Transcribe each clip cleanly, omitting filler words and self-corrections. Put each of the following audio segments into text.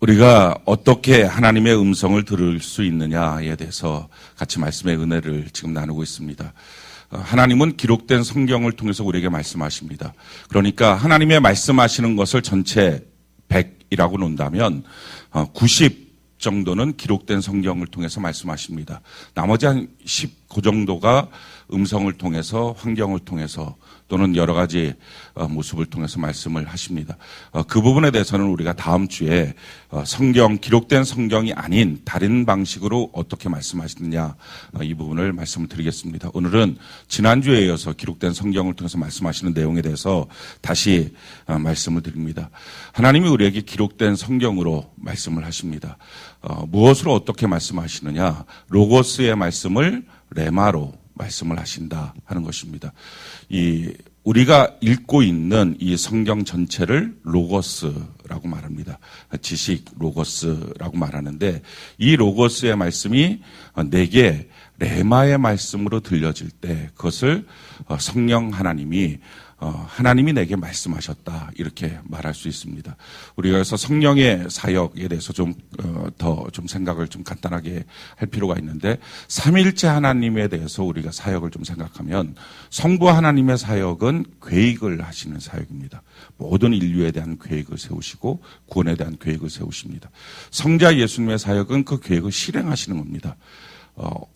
우리가 어떻게 하나님의 음성을 들을 수 있느냐에 대해서 같이 말씀의 은혜를 지금 나누고 있습니다. 하나님은 기록된 성경을 통해서 우리에게 말씀하십니다. 그러니까 하나님의 말씀하시는 것을 전체 100이라고 논다면 90 정도는 기록된 성경을 통해서 말씀하십니다. 나머지 한 10 그 정도가 음성을 통해서, 환경을 통해서 또는 여러 가지 모습을 통해서 말씀을 하십니다. 그 부분에 대해서는 우리가 다음 주에 기록된 성경이 아닌 다른 방식으로 어떻게 말씀하시느냐 이 부분을 말씀을 드리겠습니다. 오늘은 지난주에 이어서 기록된 성경을 통해서 말씀하시는 내용에 대해서 다시 말씀을 드립니다. 하나님이 우리에게 기록된 성경으로 말씀을 하십니다. 무엇으로 어떻게 말씀하시느냐? 로고스의 말씀을 레마로 말씀을 하신다 하는 것입니다. 우리가 읽고 있는 이 성경 전체를 로고스라고 말합니다. 지식 로고스라고 말하는데 이 로고스의 말씀이 내게 레마의 말씀으로 들려질 때 그것을 성령 하나님이 내게 말씀하셨다 이렇게 말할 수 있습니다. 우리가 그래서 성령의 사역에 대해서 좀 생각을 좀 간단하게 할 필요가 있는데 삼일째 하나님에 대해서 우리가 사역을 좀 생각하면 성부 하나님의 사역은 계획을 하시는 사역입니다. 모든 인류에 대한 계획을 세우시고 구원에 대한 계획을 세우십니다. 성자 예수님의 사역은 그 계획을 실행하시는 겁니다.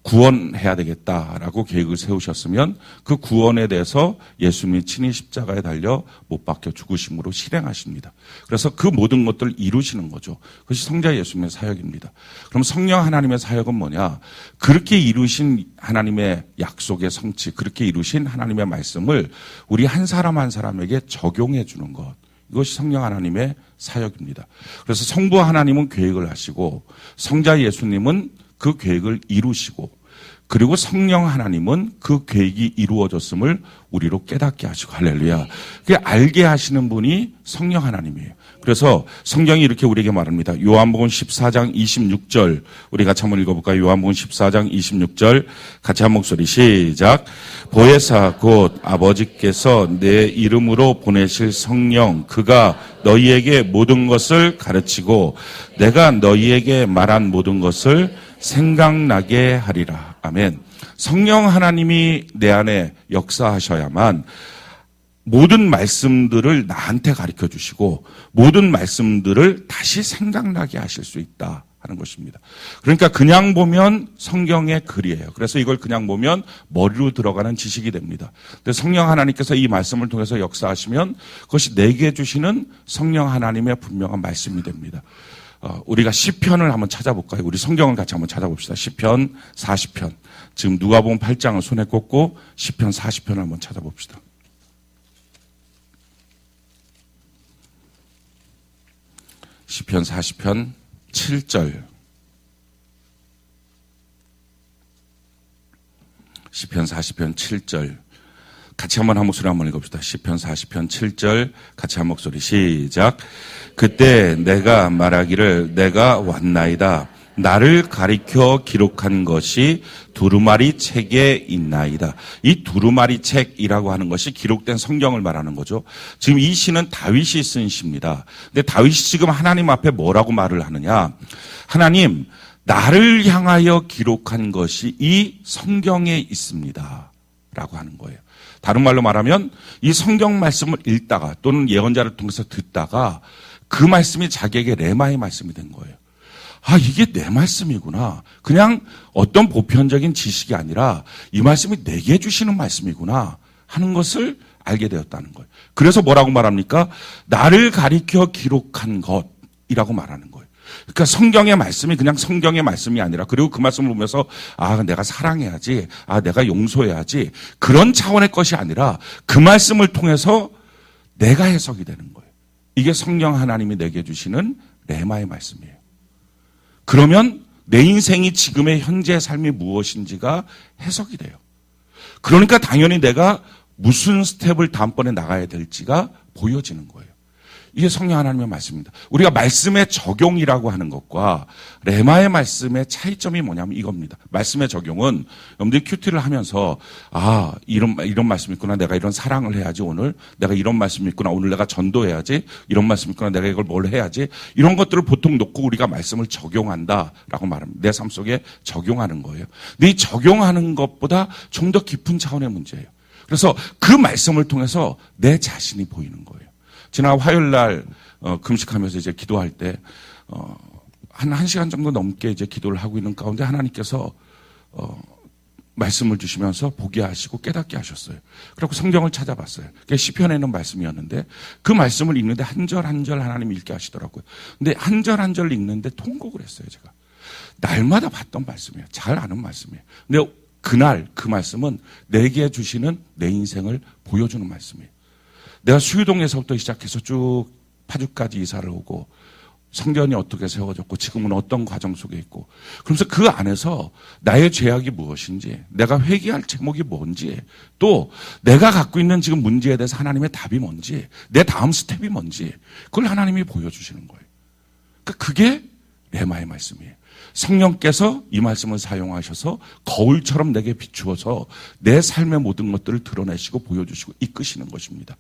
구원해야 되겠다라고 계획을 세우셨으면 그 구원에 대해서 예수님이 친히 십자가에 달려 못 박혀 죽으심으로 실행하십니다. 그래서 그 모든 것들을 이루시는 거죠. 그것이 성자 예수님의 사역입니다. 그럼 성령 하나님의 사역은 뭐냐? 그렇게 이루신 하나님의 약속의 성취, 그렇게 이루신 하나님의 말씀을 우리 한 사람 한 사람에게 적용해 주는 것. 이것이 성령 하나님의 사역입니다. 그래서 성부 하나님은 계획을 하시고 성자 예수님은 그 계획을 이루시고 그리고 성령 하나님은 그 계획이 이루어졌음을 우리로 깨닫게 하시고 할렐루야. 그게 알게 하시는 분이 성령 하나님이에요. 그래서 성경이 이렇게 우리에게 말합니다. 요한복음 14장 26절 우리 같이 한번 읽어볼까요? 요한복음 14장 26절 같이 한 목소리 시작. 보혜사 곧 아버지께서 내 이름으로 보내실 성령 그가 너희에게 모든 것을 가르치고 내가 너희에게 말한 모든 것을 생각나게 하리라. 아멘. 성령 하나님이 내 안에 역사하셔야만 모든 말씀들을 나한테 가르쳐 주시고 모든 말씀들을 다시 생각나게 하실 수 있다 하는 것입니다. 그러니까 그냥 보면 성경의 글이에요. 그래서 이걸 그냥 보면 머리로 들어가는 지식이 됩니다. 근데 성령 하나님께서 이 말씀을 통해서 역사하시면 그것이 내게 주시는 성령 하나님의 분명한 말씀이 됩니다. 우리가 시편을 한번 찾아볼까요? 우리 성경을 같이 한번 찾아봅시다. 시편 40편. 지금 누가복음 8장을 손에 꽂고 시편 40편을 한번 찾아봅시다. 시편 40편 7절. 시편 40편 7절. 같이 한번 한 목소리 한번 읽어봅시다. 시편 40편 7절 같이 한 목소리 시작. 그때 내가 말하기를 내가 왔나이다. 나를 가리켜 기록한 것이 두루마리 책에 있나이다. 이 두루마리 책이라고 하는 것이 기록된 성경을 말하는 거죠. 지금 이 시는 다윗이 쓴 시입니다. 근데 다윗이 지금 하나님 앞에 뭐라고 말을 하느냐? 하나님, 나를 향하여 기록한 것이 이 성경에 있습니다. 라고 하는 거예요. 다른 말로 말하면 이 성경 말씀을 읽다가 또는 예언자를 통해서 듣다가 그 말씀이 자기에게 레마의 말씀이 된 거예요. 아, 이게 내 말씀이구나. 그냥 어떤 보편적인 지식이 아니라 이 말씀이 내게 주시는 말씀이구나 하는 것을 알게 되었다는 거예요. 그래서 뭐라고 말합니까? 나를 가리켜 기록한 것이라고 말하는 거예요. 그러니까 성경의 말씀이 그냥 성경의 말씀이 아니라 그리고 그 말씀을 보면서 아, 내가 사랑해야지. 아, 내가 용서해야지. 그런 차원의 것이 아니라 그 말씀을 통해서 내가 해석이 되는 거예요. 이게 성령 하나님이 내게 주시는 레마의 말씀이에요. 그러면 내 인생이 지금의 현재 삶이 무엇인지가 해석이 돼요. 그러니까 당연히 내가 무슨 스텝을 다음번에 나가야 될지가 보여지는 거예요. 이게 성령 하나님의 말씀입니다. 우리가 말씀의 적용이라고 하는 것과 레마의 말씀의 차이점이 뭐냐면 이겁니다. 말씀의 적용은 여러분들이 큐티를 하면서 이런 말씀이 있구나. 내가 이런 사랑을 해야지 오늘. 내가 이런 말씀이 있구나. 오늘 내가 전도해야지. 이런 말씀이 있구나. 내가 이걸 뭘 해야지. 이런 것들을 보통 놓고 우리가 말씀을 적용한다라고 말합니다. 내 삶 속에 적용하는 거예요. 근데 이 적용하는 것보다 좀 더 깊은 차원의 문제예요. 그래서 그 말씀을 통해서 내 자신이 보이는 거예요. 지난 화요일 날 금식하면서 이제 기도할 때 한 1시간 정도 넘게 이제 기도를 하고 있는 가운데 하나님께서 말씀을 주시면서 보게 하시고 깨닫게 하셨어요. 그리고 성경을 찾아봤어요. 그게 시편에 있는 말씀이었는데 그 말씀을 읽는데 한 절 한 절 하나님이 읽게 하시더라고요. 근데 한 절 한 절 읽는데 통곡을 했어요, 제가. 날마다 봤던 말씀이에요. 잘 아는 말씀이에요. 근데 그날 그 말씀은 내게 주시는 내 인생을 보여주는 말씀이에요. 내가 수유동에서부터 시작해서 쭉 파주까지 이사를 오고 성전이 어떻게 세워졌고 지금은 어떤 과정 속에 있고 그러면서 그 안에서 나의 죄악이 무엇인지 내가 회개할 제목이 뭔지 또 내가 갖고 있는 지금 문제에 대해서 하나님의 답이 뭔지 내 다음 스텝이 뭔지 그걸 하나님이 보여주시는 거예요. 그러니까 그게 레마의 말씀이에요. 성령께서 이 말씀을 사용하셔서 거울처럼 내게 비추어서 내 삶의 모든 것들을 드러내시고 보여주시고 이끄시는 것입니다.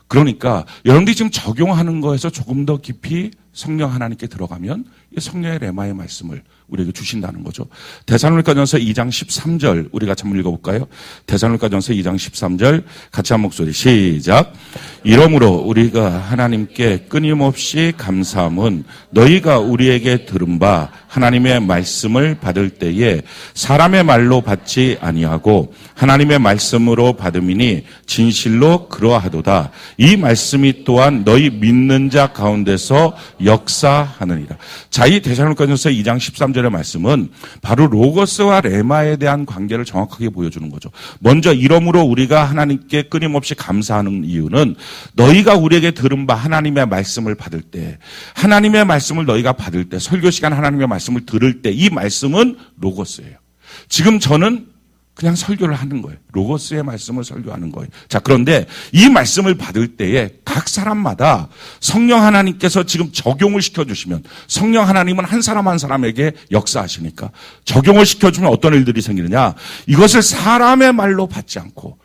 그러니까 여러분들이 지금 적용하는 거에서 조금 더 깊이 성령 하나님께 들어가면 이 성령의 레마의 말씀을 우리에게 주신다는 거죠. 데살로니가전서 2장 13절 우리가 한번 읽어볼까요? 데살로니가전서 2장 13절 같이 한 목소리 시작. 이러므로 우리가 하나님께 끊임없이 감사함은 너희가 우리에게 들은 바 하나님의 말씀을 받을 때에 사람의 말로 받지 아니하고 하나님의 말씀으로 받음이니 진실로 그러하도다. 이 말씀이 또한 너희 믿는 자 가운데서 역사하느니라. 자, 이 데살로니가전서 2장 13절의 말씀은 바로 로고스와 레마에 대한 관계를 정확하게 보여주는 거죠. 먼저 이러므로 우리가 하나님께 끊임없이 감사하는 이유는 너희가 우리에게 들은 바 하나님의 말씀을 받을 때 하나님의 말씀을 너희가 받을 때 설교 시간 하나님의 말씀을 들을 때 이 말씀은 로고스예요. 지금 저는 그냥 설교를 하는 거예요. 로고스의 말씀을 설교하는 거예요. 자, 그런데 이 말씀을 받을 때에 각 사람마다 성령 하나님께서 지금 적용을 시켜주시면 성령 하나님은 한 사람 한 사람에게 역사하시니까 적용을 시켜주면 어떤 일들이 생기느냐. 이것을 사람의 말로 받지 않고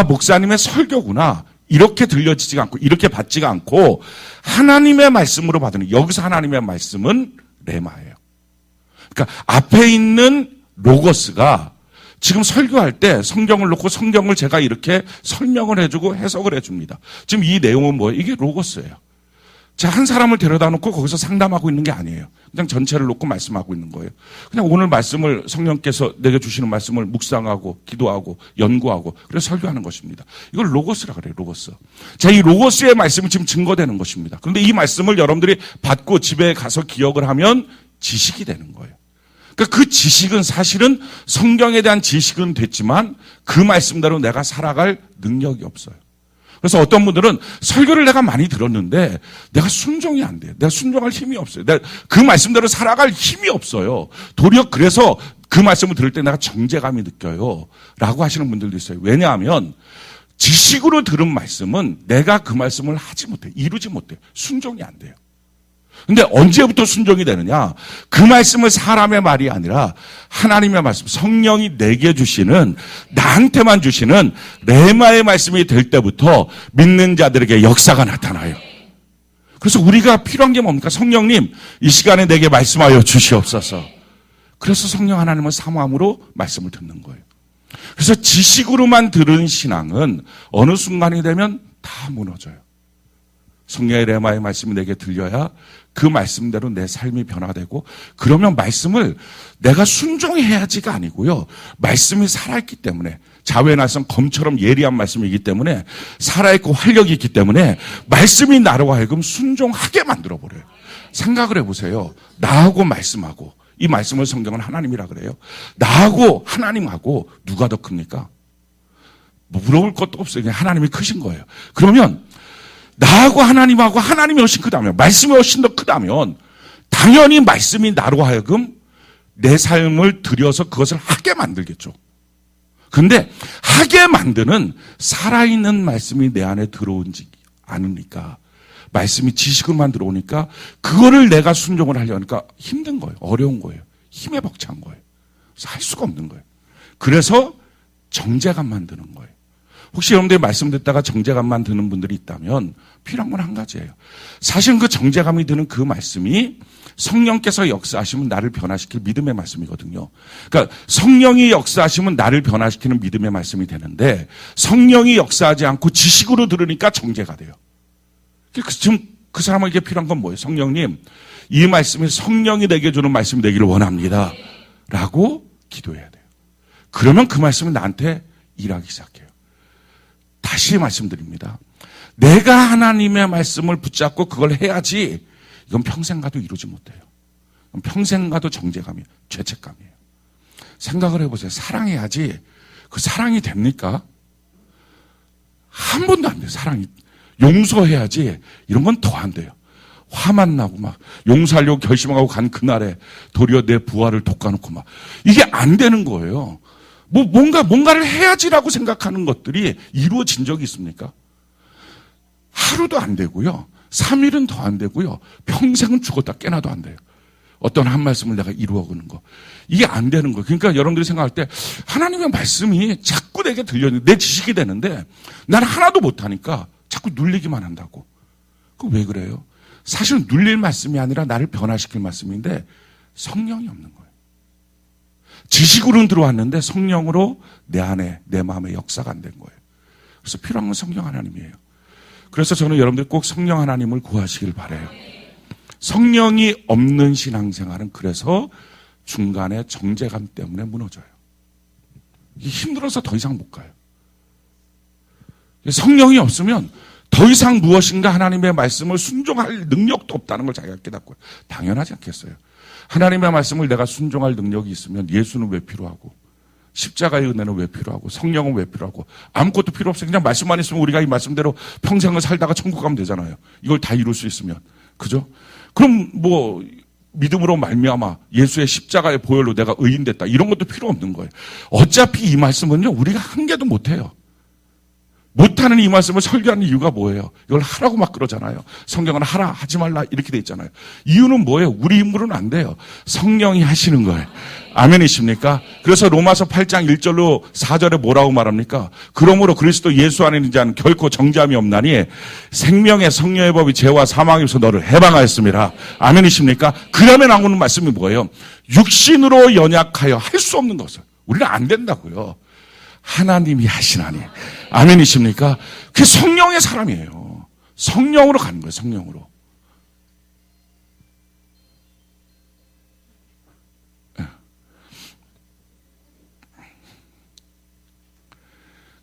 목사님의 설교구나. 이렇게 들려지지가 않고 이렇게 받지가 않고 하나님의 말씀으로 받는 여기서 하나님의 말씀은 레마예요. 그러니까 앞에 있는 로고스가 지금 설교할 때 성경을 놓고 성경을 제가 이렇게 설명을 해주고 해석을 해줍니다. 지금 이 내용은 뭐예요? 이게 로고스예요. 자, 한 사람을 데려다 놓고 거기서 상담하고 있는 게 아니에요. 그냥 전체를 놓고 말씀하고 있는 거예요. 그냥 오늘 말씀을 성령께서 내게 주시는 말씀을 묵상하고 기도하고 연구하고 그래서 설교하는 것입니다. 이걸 로고스라 그래요. 로고스. 자, 이 로고스의 말씀이 지금 증거되는 것입니다. 그런데 이 말씀을 여러분들이 받고 집에 가서 기억을 하면 지식이 되는 거예요. 그러니까 그 지식은 사실은 성경에 대한 지식은 됐지만 그 말씀대로 내가 살아갈 능력이 없어요. 그래서 어떤 분들은 설교를 내가 많이 들었는데 내가 순종이 안 돼요. 내가 순종할 힘이 없어요. 내가 그 말씀대로 살아갈 힘이 없어요. 도리어 그래서 그 말씀을 들을 때 내가 정죄감이 느껴요. 라고 하시는 분들도 있어요. 왜냐하면 지식으로 들은 말씀은 내가 그 말씀을 하지 못해요. 이루지 못해요. 순종이 안 돼요. 근데 언제부터 순종이 되느냐? 그 말씀은 사람의 말이 아니라 하나님의 말씀, 성령이 내게 주시는, 나한테만 주시는 레마의 말씀이 될 때부터 믿는 자들에게 역사가 나타나요. 그래서 우리가 필요한 게 뭡니까? 성령님, 이 시간에 내게 말씀하여 주시옵소서. 그래서 성령 하나님을 사모함으로 말씀을 듣는 거예요. 그래서 지식으로만 들은 신앙은 어느 순간이 되면 다 무너져요. 성령의 레마의 말씀이 내게 들려야 그 말씀대로 내 삶이 변화되고 그러면 말씀을 내가 순종해야지가 아니고요. 말씀이 살아있기 때문에 자외나선 검처럼 예리한 말씀이기 때문에 살아있고 활력이 있기 때문에 말씀이 나로 하여금 순종하게 만들어버려요. 생각을 해보세요. 나하고 말씀하고 이 말씀을 성경은 하나님이라 그래요. 나하고 하나님하고 누가 더 큽니까? 뭐 물어볼 것도 없어요. 그냥 하나님이 크신 거예요. 그러면 나하고 하나님하고 하나님이 훨씬 크다면 말씀이 훨씬 더 크다면 당연히 말씀이 나로 하여금 내 삶을 들여서 그것을 하게 만들겠죠. 그런데 하게 만드는 살아있는 말씀이 내 안에 들어오지 않으니까 말씀이 지식으로만 들어오니까 그거를 내가 순종을 하려니까 힘든 거예요. 어려운 거예요. 힘에 벅찬 거예요. 그래서 할 수가 없는 거예요. 그래서 정죄감만 드는 거예요. 혹시 여러분들이 말씀 듣다가 정죄감만 드는 분들이 있다면 필요한 건 한 가지예요. 사실은 그 정죄감이 드는 그 말씀이 성령께서 역사하시면 나를 변화시킬 믿음의 말씀이거든요. 그러니까 성령이 역사하시면 나를 변화시키는 믿음의 말씀이 되는데 성령이 역사하지 않고 지식으로 들으니까 정죄가 돼요. 지금 그 사람에게 필요한 건 뭐예요? 성령님, 이 말씀이 성령이 내게 주는 말씀이 되기를 원합니다. 라고 기도해야 돼요. 그러면 그 말씀이 나한테 일하기 시작해요. 다시 말씀드립니다. 내가 하나님의 말씀을 붙잡고 그걸 해야지 이건 평생 가도 이루지 못해요. 평생 가도 정죄감이에요. 죄책감이에요. 생각을 해보세요. 사랑해야지 그 사랑이 됩니까? 한 번도 안 돼요. 사랑이. 용서해야지 이런 건 더 안 돼요. 화만 나고 막 용서하려고 결심하고 간 그날에 도리어 내 부하를 돋궈놓고 막 이게 안 되는 거예요. 뭔가를 해야지라고 생각하는 것들이 이루어진 적이 있습니까? 하루도 안 되고요. 3일은 더 안 되고요. 평생은 죽었다 깨나도 안 돼요. 어떤 한 말씀을 내가 이루어가는 거. 이게 안 되는 거예요. 그러니까 여러분들이 생각할 때 하나님의 말씀이 자꾸 내게 들려요. 내 지식이 되는데 나는 하나도 못하니까 자꾸 눌리기만 한다고. 그거 왜 그래요? 사실은 눌릴 말씀이 아니라 나를 변화시킬 말씀인데 성령이 없는 거예요. 지식으로는 들어왔는데 성령으로 내 안에 내 마음에 역사가 안 된 거예요. 그래서 필요한 건 성령 하나님이에요. 그래서 저는 여러분들 꼭 성령 하나님을 구하시길 바라요. 성령이 없는 신앙생활은 그래서 중간에 정죄감 때문에 무너져요. 힘들어서 더 이상 못 가요. 성령이 없으면 더 이상 무엇인가 하나님의 말씀을 순종할 능력도 없다는 걸 자기가 깨닫고요. 당연하지 않겠어요. 하나님의 말씀을 내가 순종할 능력이 있으면 예수는 왜 필요하고 십자가의 은혜는 왜 필요하고 성령은 왜 필요하고 아무것도 필요 없어요. 그냥 말씀만 있으면 우리가 이 말씀대로 평생을 살다가 천국 가면 되잖아요. 이걸 다 이룰 수 있으면. 그죠? 그럼 믿음으로 말미암아 예수의 십자가의 보혈로 내가 의인됐다. 이런 것도 필요 없는 거예요. 어차피 이 말씀은요. 우리가 한 개도 못해요. 못하는 이 말씀을 설교하는 이유가 뭐예요? 이걸 하라고 막 그러잖아요. 성경은 하라, 하지 말라 이렇게 돼 있잖아요. 이유는 뭐예요? 우리 힘으로는 안 돼요. 성령이 하시는 거예요. 아멘이십니까? 그래서 로마서 8장 1절로 4절에 뭐라고 말합니까? 그러므로 그리스도 예수 안에 있는 자는 결코 정죄함이 없나니 생명의 성령의 법이 죄와 사망에서 너를 해방하였습니다. 아멘이십니까? 그러면 나오는 말씀이 뭐예요? 육신으로 연약하여 할 수 없는 것을. 우리는 안 된다고요. 하나님이 하시나니. 아멘이십니까? 그게 성령의 사람이에요. 성령으로 가는 거예요. 성령으로.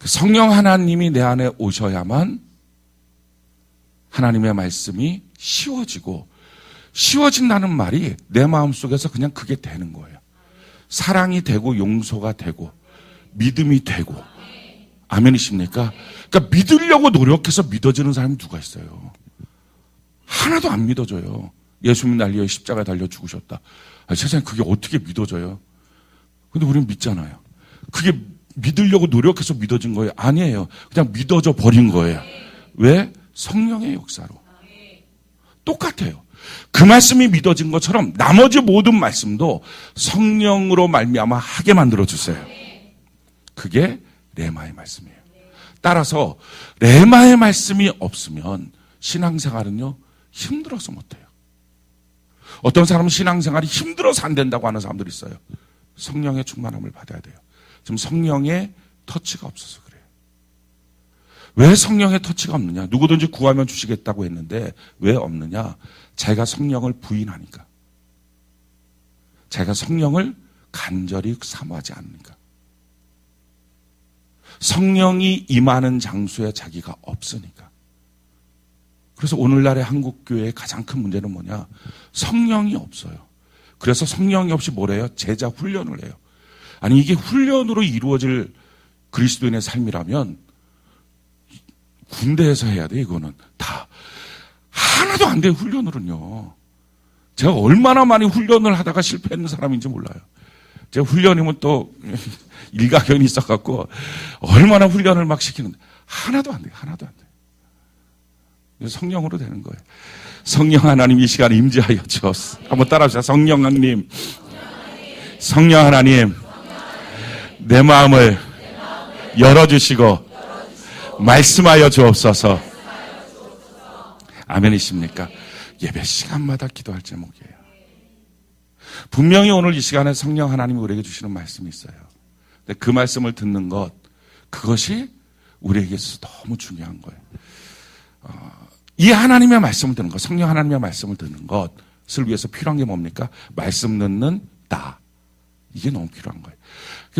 성령 하나님이 내 안에 오셔야만 하나님의 말씀이 쉬워지고 쉬워진다는 말이 내 마음속에서 그냥 그게 되는 거예요. 사랑이 되고 용서가 되고 믿음이 되고 아멘이십니까? 그러니까 믿으려고 노력해서 믿어지는 사람이 누가 있어요? 하나도 안 믿어져요. 예수님 날 위해 십자가에 달려 죽으셨다. 세상에 그게 어떻게 믿어져요? 근데 우리는 믿잖아요. 그게 믿으려고 노력해서 믿어진 거예요? 아니에요. 그냥 믿어져 버린 거예요. 왜? 성령의 역사로. 똑같아요. 그 말씀이 믿어진 것처럼 나머지 모든 말씀도 성령으로 말미암아 하게 만들어주세요. 그게 레마의 말씀이에요. 따라서 레마의 말씀이 없으면 신앙생활은요 힘들어서 못해요. 어떤 사람은 신앙생활이 힘들어서 안 된다고 하는 사람들이 있어요. 성령의 충만함을 받아야 돼요. 지금 성령의 터치가 없어서 그래요. 왜 성령의 터치가 없느냐? 누구든지 구하면 주시겠다고 했는데 왜 없느냐? 자기가 성령을 부인하니까. 자기가 성령을 간절히 사모하지 않으니까. 성령이 임하는 장소에 자기가 없으니까. 그래서 오늘날의 한국교회의 가장 큰 문제는 뭐냐? 성령이 없어요. 그래서 성령이 없이 뭐래요? 제자 훈련을 해요. 아니 이게 훈련으로 이루어질 그리스도인의 삶이라면 군대에서 해야 돼. 이거는 다 하나도 안 돼요. 훈련으로는요. 제가 얼마나 많이 훈련을 하다가 실패했는 사람인지 몰라요. 제가 훈련이면 또 일가견이 있어갖고 얼마나 훈련을 막 시키는데 하나도 안 돼요. 하나도 안 돼요. 성령으로 되는 거예요. 성령 하나님 이 시간에 임재하여 주옵소서. 한번 따라하시죠. 성령 하나님, 성령 하나님, 내 마음을 열어주시고 말씀하여 주옵소서. 아멘이십니까? 예배 시간마다 기도할 제목이에요. 분명히 오늘 이 시간에 성령 하나님이 우리에게 주시는 말씀이 있어요. 근데 그 말씀을 듣는 것, 그것이 우리에게 너무 중요한 거예요. 이 하나님의 말씀을 듣는 것, 성령 하나님의 말씀을 듣는 것을 위해서 필요한 게 뭡니까? 말씀 듣는 나. 이게 너무 필요한 거예요.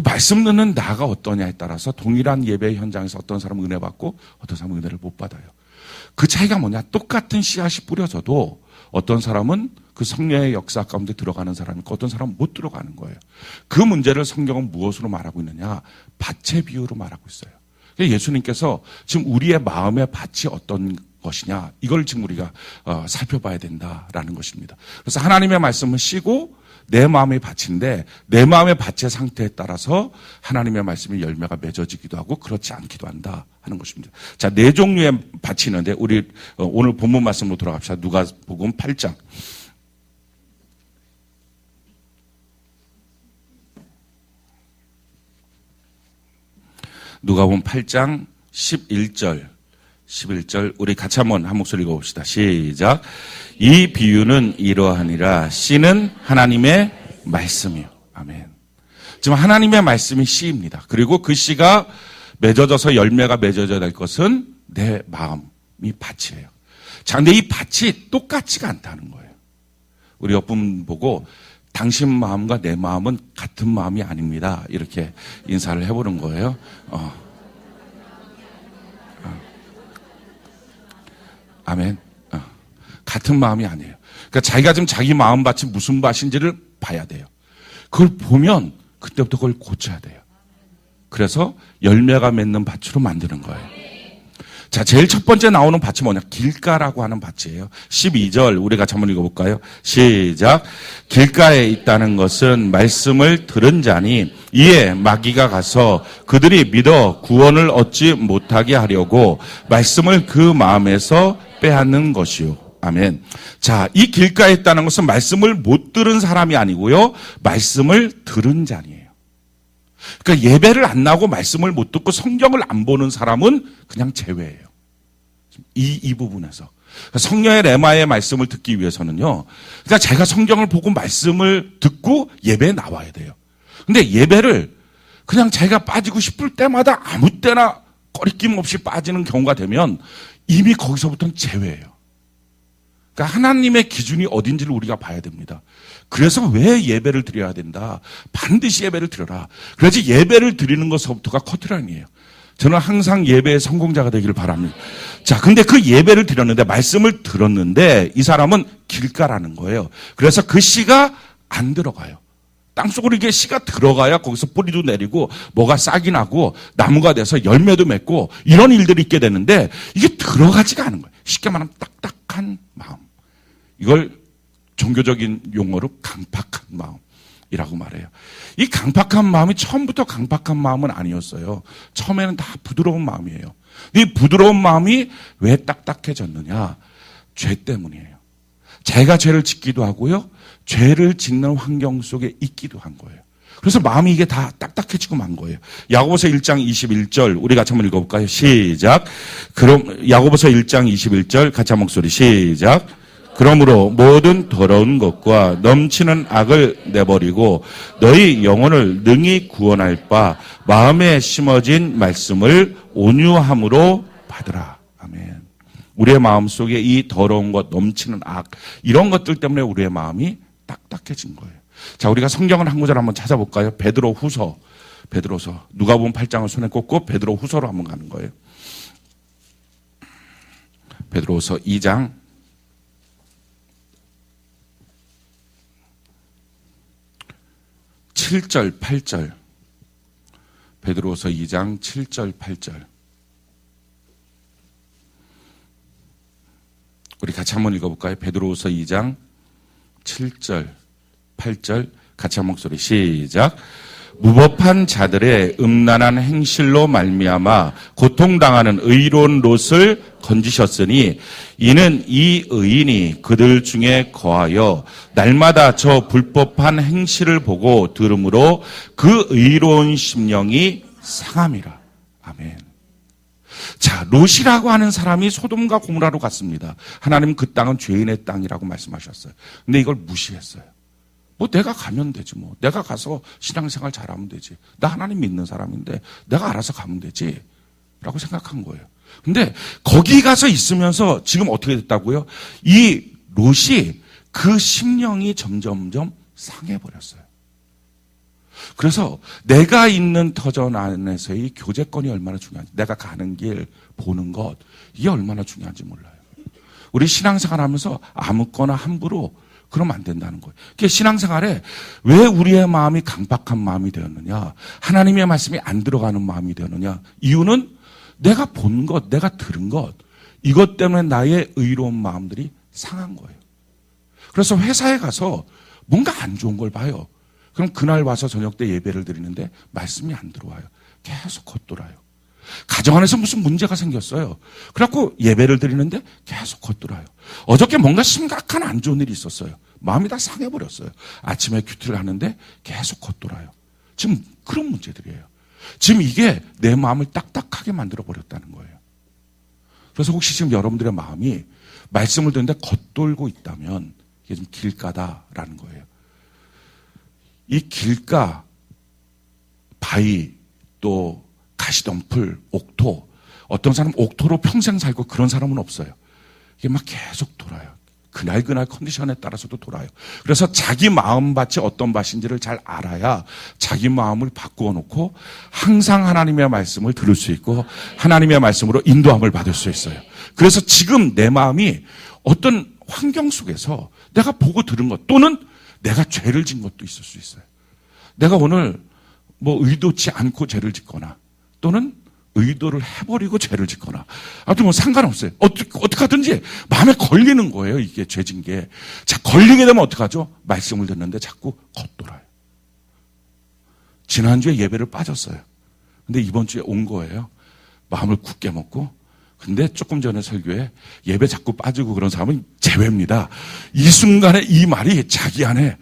말씀 듣는 나가 어떠냐에 따라서 동일한 예배 현장에서 어떤 사람은 은혜 받고 어떤 사람은 은혜를 못 받아요. 그 차이가 뭐냐? 똑같은 씨앗이 뿌려져도 어떤 사람은 그 성령의 역사 가운데 들어가는 사람이 있고 어떤 사람은 못 들어가는 거예요. 그 문제를 성경은 무엇으로 말하고 있느냐? 밭의 비유로 말하고 있어요. 예수님께서 지금 우리의 마음의 밭이 어떤 것이냐? 이걸 지금 우리가 살펴봐야 된다라는 것입니다. 그래서 하나님의 말씀을 씌고 내 마음의 밭인데 내 마음의 밭의 상태에 따라서 하나님의 말씀이 열매가 맺어지기도 하고 그렇지 않기도 한다 하는 것입니다. 자, 네 종류의 밭이 있는데 우리 오늘 본문 말씀으로 돌아갑시다. 누가복음 8장. 누가복음 8장 11절 우리 같이 한번 한 목소리 읽어봅시다. 시작. 이 비유는 이러하니라. 씨는 하나님의 말씀이요. 아멘. 지금 하나님의 말씀이 씨입니다. 그리고 그 씨가 맺어져서 열매가 맺어져야 될 것은 내 마음이 밭이에요. 자, 근데 이 밭이 똑같지가 않다는 거예요. 우리 옆분 보고 당신 마음과 내 마음은 같은 마음이 아닙니다. 이렇게 인사를 해보는 거예요. 아멘. 같은 마음이 아니에요. 그러니까 자기가 지금 자기 마음 밭이 무슨 밭인지를 봐야 돼요. 그걸 보면 그때부터 그걸 고쳐야 돼요. 그래서 열매가 맺는 밭으로 만드는 거예요. 자, 제일 첫 번째 나오는 밭이 뭐냐? 길가라고 하는 밭이에요. 12절 우리 같이 한번 읽어볼까요? 시작. 길가에 있다는 것은 말씀을 들은 자니 이에 마귀가 가서 그들이 믿어 구원을 얻지 못하게 하려고 말씀을 그 마음에서 빼앗는 것이요. 아멘. 자, 이 길가에 있다는 것은 말씀을 못 들은 사람이 아니고요. 말씀을 들은 자니에요. 그러니까 예배를 안 나오고 말씀을 못 듣고 성경을 안 보는 사람은 그냥 제외예요. 이 부분에서. 성령의 레마의 말씀을 듣기 위해서는요. 그러니까 제가 성경을 보고 말씀을 듣고 예배에 나와야 돼요. 근데 예배를 그냥 자기가 빠지고 싶을 때마다 아무 때나 꺼리낌 없이 빠지는 경우가 되면 이미 거기서부터는 제외예요. 그러니까 하나님의 기준이 어딘지를 우리가 봐야 됩니다. 그래서 왜 예배를 드려야 된다? 반드시 예배를 드려라. 그래야지 예배를 드리는 것부터가 커트라인이에요. 저는 항상 예배의 성공자가 되기를 바랍니다. 자, 근데 그 예배를 드렸는데 말씀을 들었는데 이 사람은 길가라는 거예요. 그래서 그 씨가 안 들어가요. 땅속으로 이게 씨가 들어가야 거기서 뿌리도 내리고 뭐가 싹이 나고 나무가 돼서 열매도 맺고 이런 일들이 있게 되는데 이게 들어가지가 않은 거예요. 쉽게 말하면 딱딱한 마음. 이걸 종교적인 용어로 강팍한 마음이라고 말해요. 이 강팍한 마음이 처음부터 강팍한 마음은 아니었어요. 처음에는 다 부드러운 마음이에요. 이 부드러운 마음이 왜 딱딱해졌느냐? 죄 때문이에요. 자기가 죄를 짓기도 하고요. 죄를 짓는 환경 속에 있기도 한 거예요. 그래서 마음이 이게 다 딱딱해지고 만 거예요. 야고보서 1장 21절 우리 같이 한번 읽어볼까요? 시작. 그럼 야고보서 1장 21절 같이 한 목소리 시작. 그러므로 모든 더러운 것과 넘치는 악을 내버리고 너희 영혼을 능히 구원할 바 마음에 심어진 말씀을 온유함으로 받으라. 아멘. 우리의 마음속에 이 더러운 것, 넘치는 악 이런 것들 때문에 우리의 마음이 딱딱해진 거예요. 자, 우리가 성경을 한 구절 한번 찾아볼까요? 베드로후서. 누가복음 8장을 손에 꽂고 베드로후서로 한번 가는 거예요. 베드로후서 2장 7절, 8절. 베드로후서 2장 7절, 8절. 우리 같이 한번 읽어볼까요? 베드로후서 2장 7절, 8절. 같이 한 목소리 시작. 무법한 자들의 음란한 행실로 말미암아 고통당하는 의로운 롯을 건지셨으니 이는 이 의인이 그들 중에 거하여 날마다 저 불법한 행실을 보고 들음으로 그 의로운 심령이 상함이라. 아멘. 자, 롯이라고 하는 사람이 소돔과 고모라로 갔습니다. 하나님은 그 땅은 죄인의 땅이라고 말씀하셨어요. 근데 이걸 무시했어요. 뭐 내가 가면 되지 뭐. 내가 가서 신앙생활 잘하면 되지. 나 하나님 믿는 사람인데 내가 알아서 가면 되지. 라고 생각한 거예요. 근데 거기 가서 있으면서 지금 어떻게 됐다고요? 이 롯이 그 심령이 점점점 상해버렸어요. 그래서 내가 있는 터전 안에서의 교제권이 얼마나 중요한지, 내가 가는 길 보는 것, 이게 얼마나 중요한지 몰라요. 우리 신앙생활 하면서 아무거나 함부로 그러면 안 된다는 거예요. 그러니까 신앙생활에 왜 우리의 마음이 강박한 마음이 되었느냐, 하나님의 말씀이 안 들어가는 마음이 되었느냐, 이유는 내가 본 것, 내가 들은 것, 이것 때문에 나의 의로운 마음들이 상한 거예요. 그래서 회사에 가서 뭔가 안 좋은 걸 봐요. 그럼 그날 와서 저녁 때 예배를 드리는데 말씀이 안 들어와요. 계속 겉돌아요. 가정 안에서 무슨 문제가 생겼어요. 그래갖고 예배를 드리는데 계속 겉돌아요. 어저께 뭔가 심각한 안 좋은 일이 있었어요. 마음이 다 상해버렸어요. 아침에 큐티를 하는데 계속 겉돌아요. 지금 그런 문제들이에요. 지금 이게 내 마음을 딱딱하게 만들어버렸다는 거예요. 그래서 혹시 지금 여러분들의 마음이 말씀을 듣는데 겉돌고 있다면 이게 좀 길가다라는 거예요. 이 길가, 바위, 또 가시덤불, 옥토, 어떤 사람은 옥토로 평생 살고 그런 사람은 없어요. 이게 막 계속 돌아요. 그날 컨디션에 따라서도 돌아요. 그래서 자기 마음밭이 어떤 밭인지를 잘 알아야 자기 마음을 바꾸어 놓고 항상 하나님의 말씀을 들을 수 있고 하나님의 말씀으로 인도함을 받을 수 있어요. 그래서 지금 내 마음이 어떤 환경 속에서 내가 보고 들은 것 또는 내가 죄를 진 것도 있을 수 있어요. 내가 오늘 뭐 의도치 않고 죄를 짓거나 또는 의도를 해버리고 죄를 짓거나 아무튼 뭐 상관없어요. 어떻게 하든지 마음에 걸리는 거예요. 이게 죄진 게. 자, 걸리게 되면 어떡하죠? 말씀을 듣는데 자꾸 겉돌아요. 지난주에 예배를 빠졌어요. 근데 이번 주에 온 거예요. 마음을 굳게 먹고. 근데 조금 전에 설교에 예배 자꾸 빠지고 그런 사람은 제외입니다. 이 순간에 이 말이 자기 안에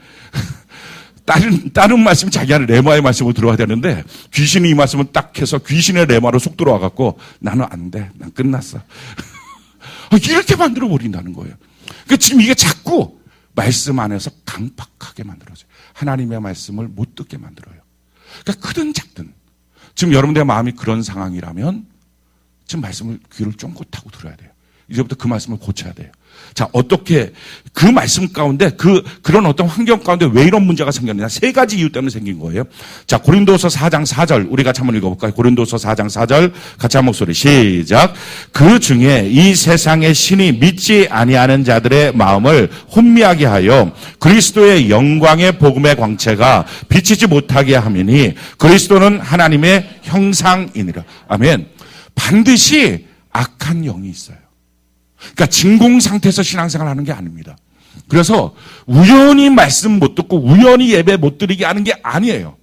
다른 말씀이 자기 안에 레마의 말씀으로 들어와야 되는데 귀신이 이 말씀을 딱 해서 귀신의 레마로 속 들어와갖고 나는 안 돼. 난 끝났어. 이렇게 만들어버린다는 거예요. 그러니까 지금 이게 자꾸 말씀 안에서 강팍하게 만들어져요. 하나님의 말씀을 못 듣게 만들어요. 그러니까 크든 작든 지금 여러분들의 마음이 그런 상황이라면 지금 말씀을 귀를 쫑긋하고 들어야 돼요. 이제부터 그 말씀을 고쳐야 돼요. 자, 어떻게 그 말씀 가운데 그런 어떤 환경 가운데 왜 이런 문제가 생겼느냐? 세 가지 이유 때문에 생긴 거예요. 자, 고린도서 4장 4절 우리 같이 한번 읽어볼까요? 고린도서 4장 4절 같이 한 목소리 시작. 그 중에 이 세상의 신이 믿지 아니하는 자들의 마음을 혼미하게 하여 그리스도의 영광의 복음의 광채가 비치지 못하게 하미니 그리스도는 하나님의 형상이니라. 아멘. 반드시 악한 영이 있어요. 그러니까 진공 상태에서 신앙생활 하는 게 아닙니다. 그래서 우연히 말씀 못 듣고 우연히 예배 못 드리게 하는 게 아니에요.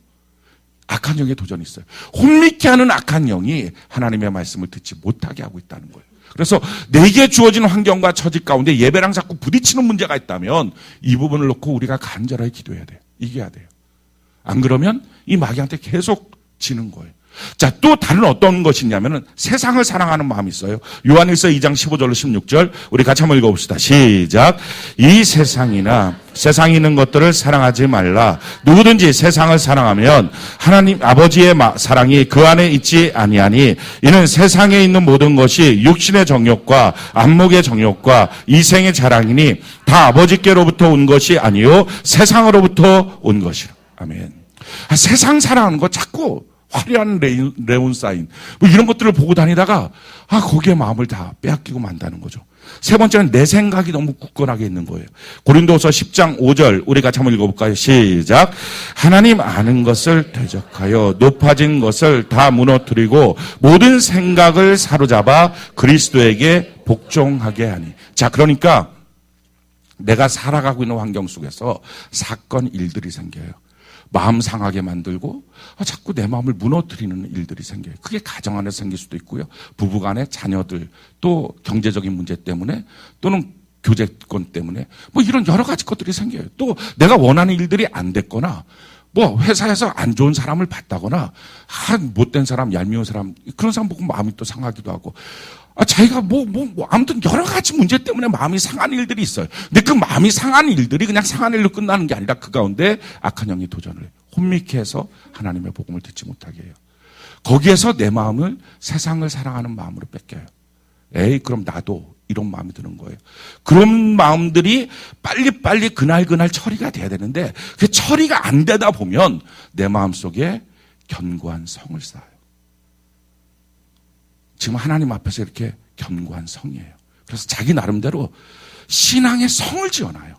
악한 영에 도전이 있어요. 혼미케 하는 악한 영이 하나님의 말씀을 듣지 못하게 하고 있다는 거예요. 그래서 내게 주어진 환경과 처지 가운데 예배랑 자꾸 부딪히는 문제가 있다면 이 부분을 놓고 우리가 간절하게 기도해야 돼요. 이겨야 돼요. 안 그러면 이 마귀한테 계속 지는 거예요. 자, 또 다른 어떤 것이냐면은 세상을 사랑하는 마음이 있어요. 요한일서 2장 15절로 16절 우리 같이 한번 읽어봅시다. 시작. 이 세상이나 세상에 있는 것들을 사랑하지 말라. 누구든지 세상을 사랑하면 하나님 아버지의 사랑이 그 안에 있지 아니하니 이는 세상에 있는 모든 것이 육신의 정욕과 안목의 정욕과 이생의 자랑이니 다 아버지께로부터 온 것이 아니요 세상으로부터 온 것이라. 아멘. 세상 사랑하는 거 자꾸 화려한 레온 사인 뭐 이런 것들을 보고 다니다가 거기에 마음을 다 빼앗기고 만다는 거죠. 세 번째는 내 생각이 너무 굳건하게 있는 거예요. 고린도서 10장 5절 우리 같이 한번 읽어볼까요? 시작. 하나님 아는 것을 대적하여 높아진 것을 다 무너뜨리고 모든 생각을 사로잡아 그리스도에게 복종하게 하니. 자, 그러니까 내가 살아가고 있는 환경 속에서 사건 일들이 생겨요. 마음 상하게 만들고 자꾸 내 마음을 무너뜨리는 일들이 생겨요. 그게 가정 안에 생길 수도 있고요. 부부간에 자녀들, 또 경제적인 문제 때문에, 또는 교제권 때문에 뭐 이런 여러 가지 것들이 생겨요. 또 내가 원하는 일들이 안 됐거나, 뭐 회사에서 안 좋은 사람을 봤다거나, 못된 사람, 얄미운 사람, 그런 사람 보고 마음이 또 상하기도 하고, 자기가 아무튼 여러 가지 문제 때문에 마음이 상한 일들이 있어요. 근데 그 마음이 상한 일들이 그냥 상한 일로 끝나는 게 아니라 그 가운데 악한 영이 도전을 해요. 혼미케 해서 하나님의 복음을 듣지 못하게 해요. 거기에서 내 마음을 세상을 사랑하는 마음으로 뺏겨요. 에이, 그럼 나도, 이런 마음이 드는 거예요. 그런 마음들이 빨리빨리 그날 처리가 돼야 되는데, 그 처리가 안 되다 보면 내 마음 속에 견고한 성을 쌓아요. 지금 하나님 앞에서 이렇게 견고한 성이에요. 그래서 자기 나름대로 신앙의 성을 지어놔요.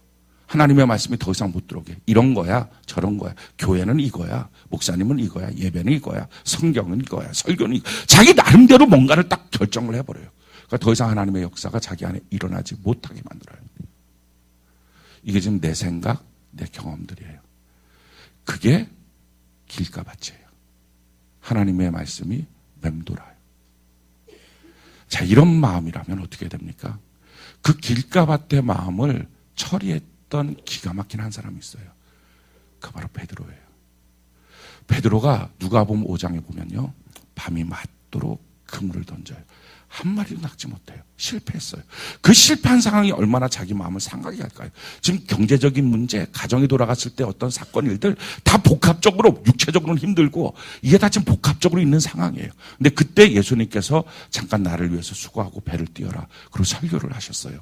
하나님의 말씀이 더 이상 못 들어오게. 이런 거야, 저런 거야. 교회는 이거야, 목사님은 이거야, 예배는 이거야, 성경은 이거야, 설교는 이거야. 자기 나름대로 뭔가를 딱 결정을 해버려요. 그러니까 더 이상 하나님의 역사가 자기 안에 일어나지 못하게 만들어요. 이게 지금 내 생각, 내 경험들이에요. 그게 길가밭이에요. 하나님의 말씀이 맴돌아요. 자, 이런 마음이라면 어떻게 됩니까? 그 길가밭의 마음을 처리했던 기가 막힌 한 사람이 있어요. 그 바로 베드로예요. 베드로가 누가복음 5장에 보면요, 밤이 맞도록 그물을 던져요. 한 마리도 낚지 못해요. 실패했어요. 그 실패한 상황이 얼마나 자기 마음을 상하게 할까요? 지금 경제적인 문제, 가정이 돌아갔을 때 어떤 사건, 일들 다 복합적으로, 육체적으로는 힘들고 이게 다 지금 복합적으로 있는 상황이에요. 근데 그때 예수님께서 잠깐 나를 위해서 수고하고 배를 띄어라, 그리고 설교를 하셨어요.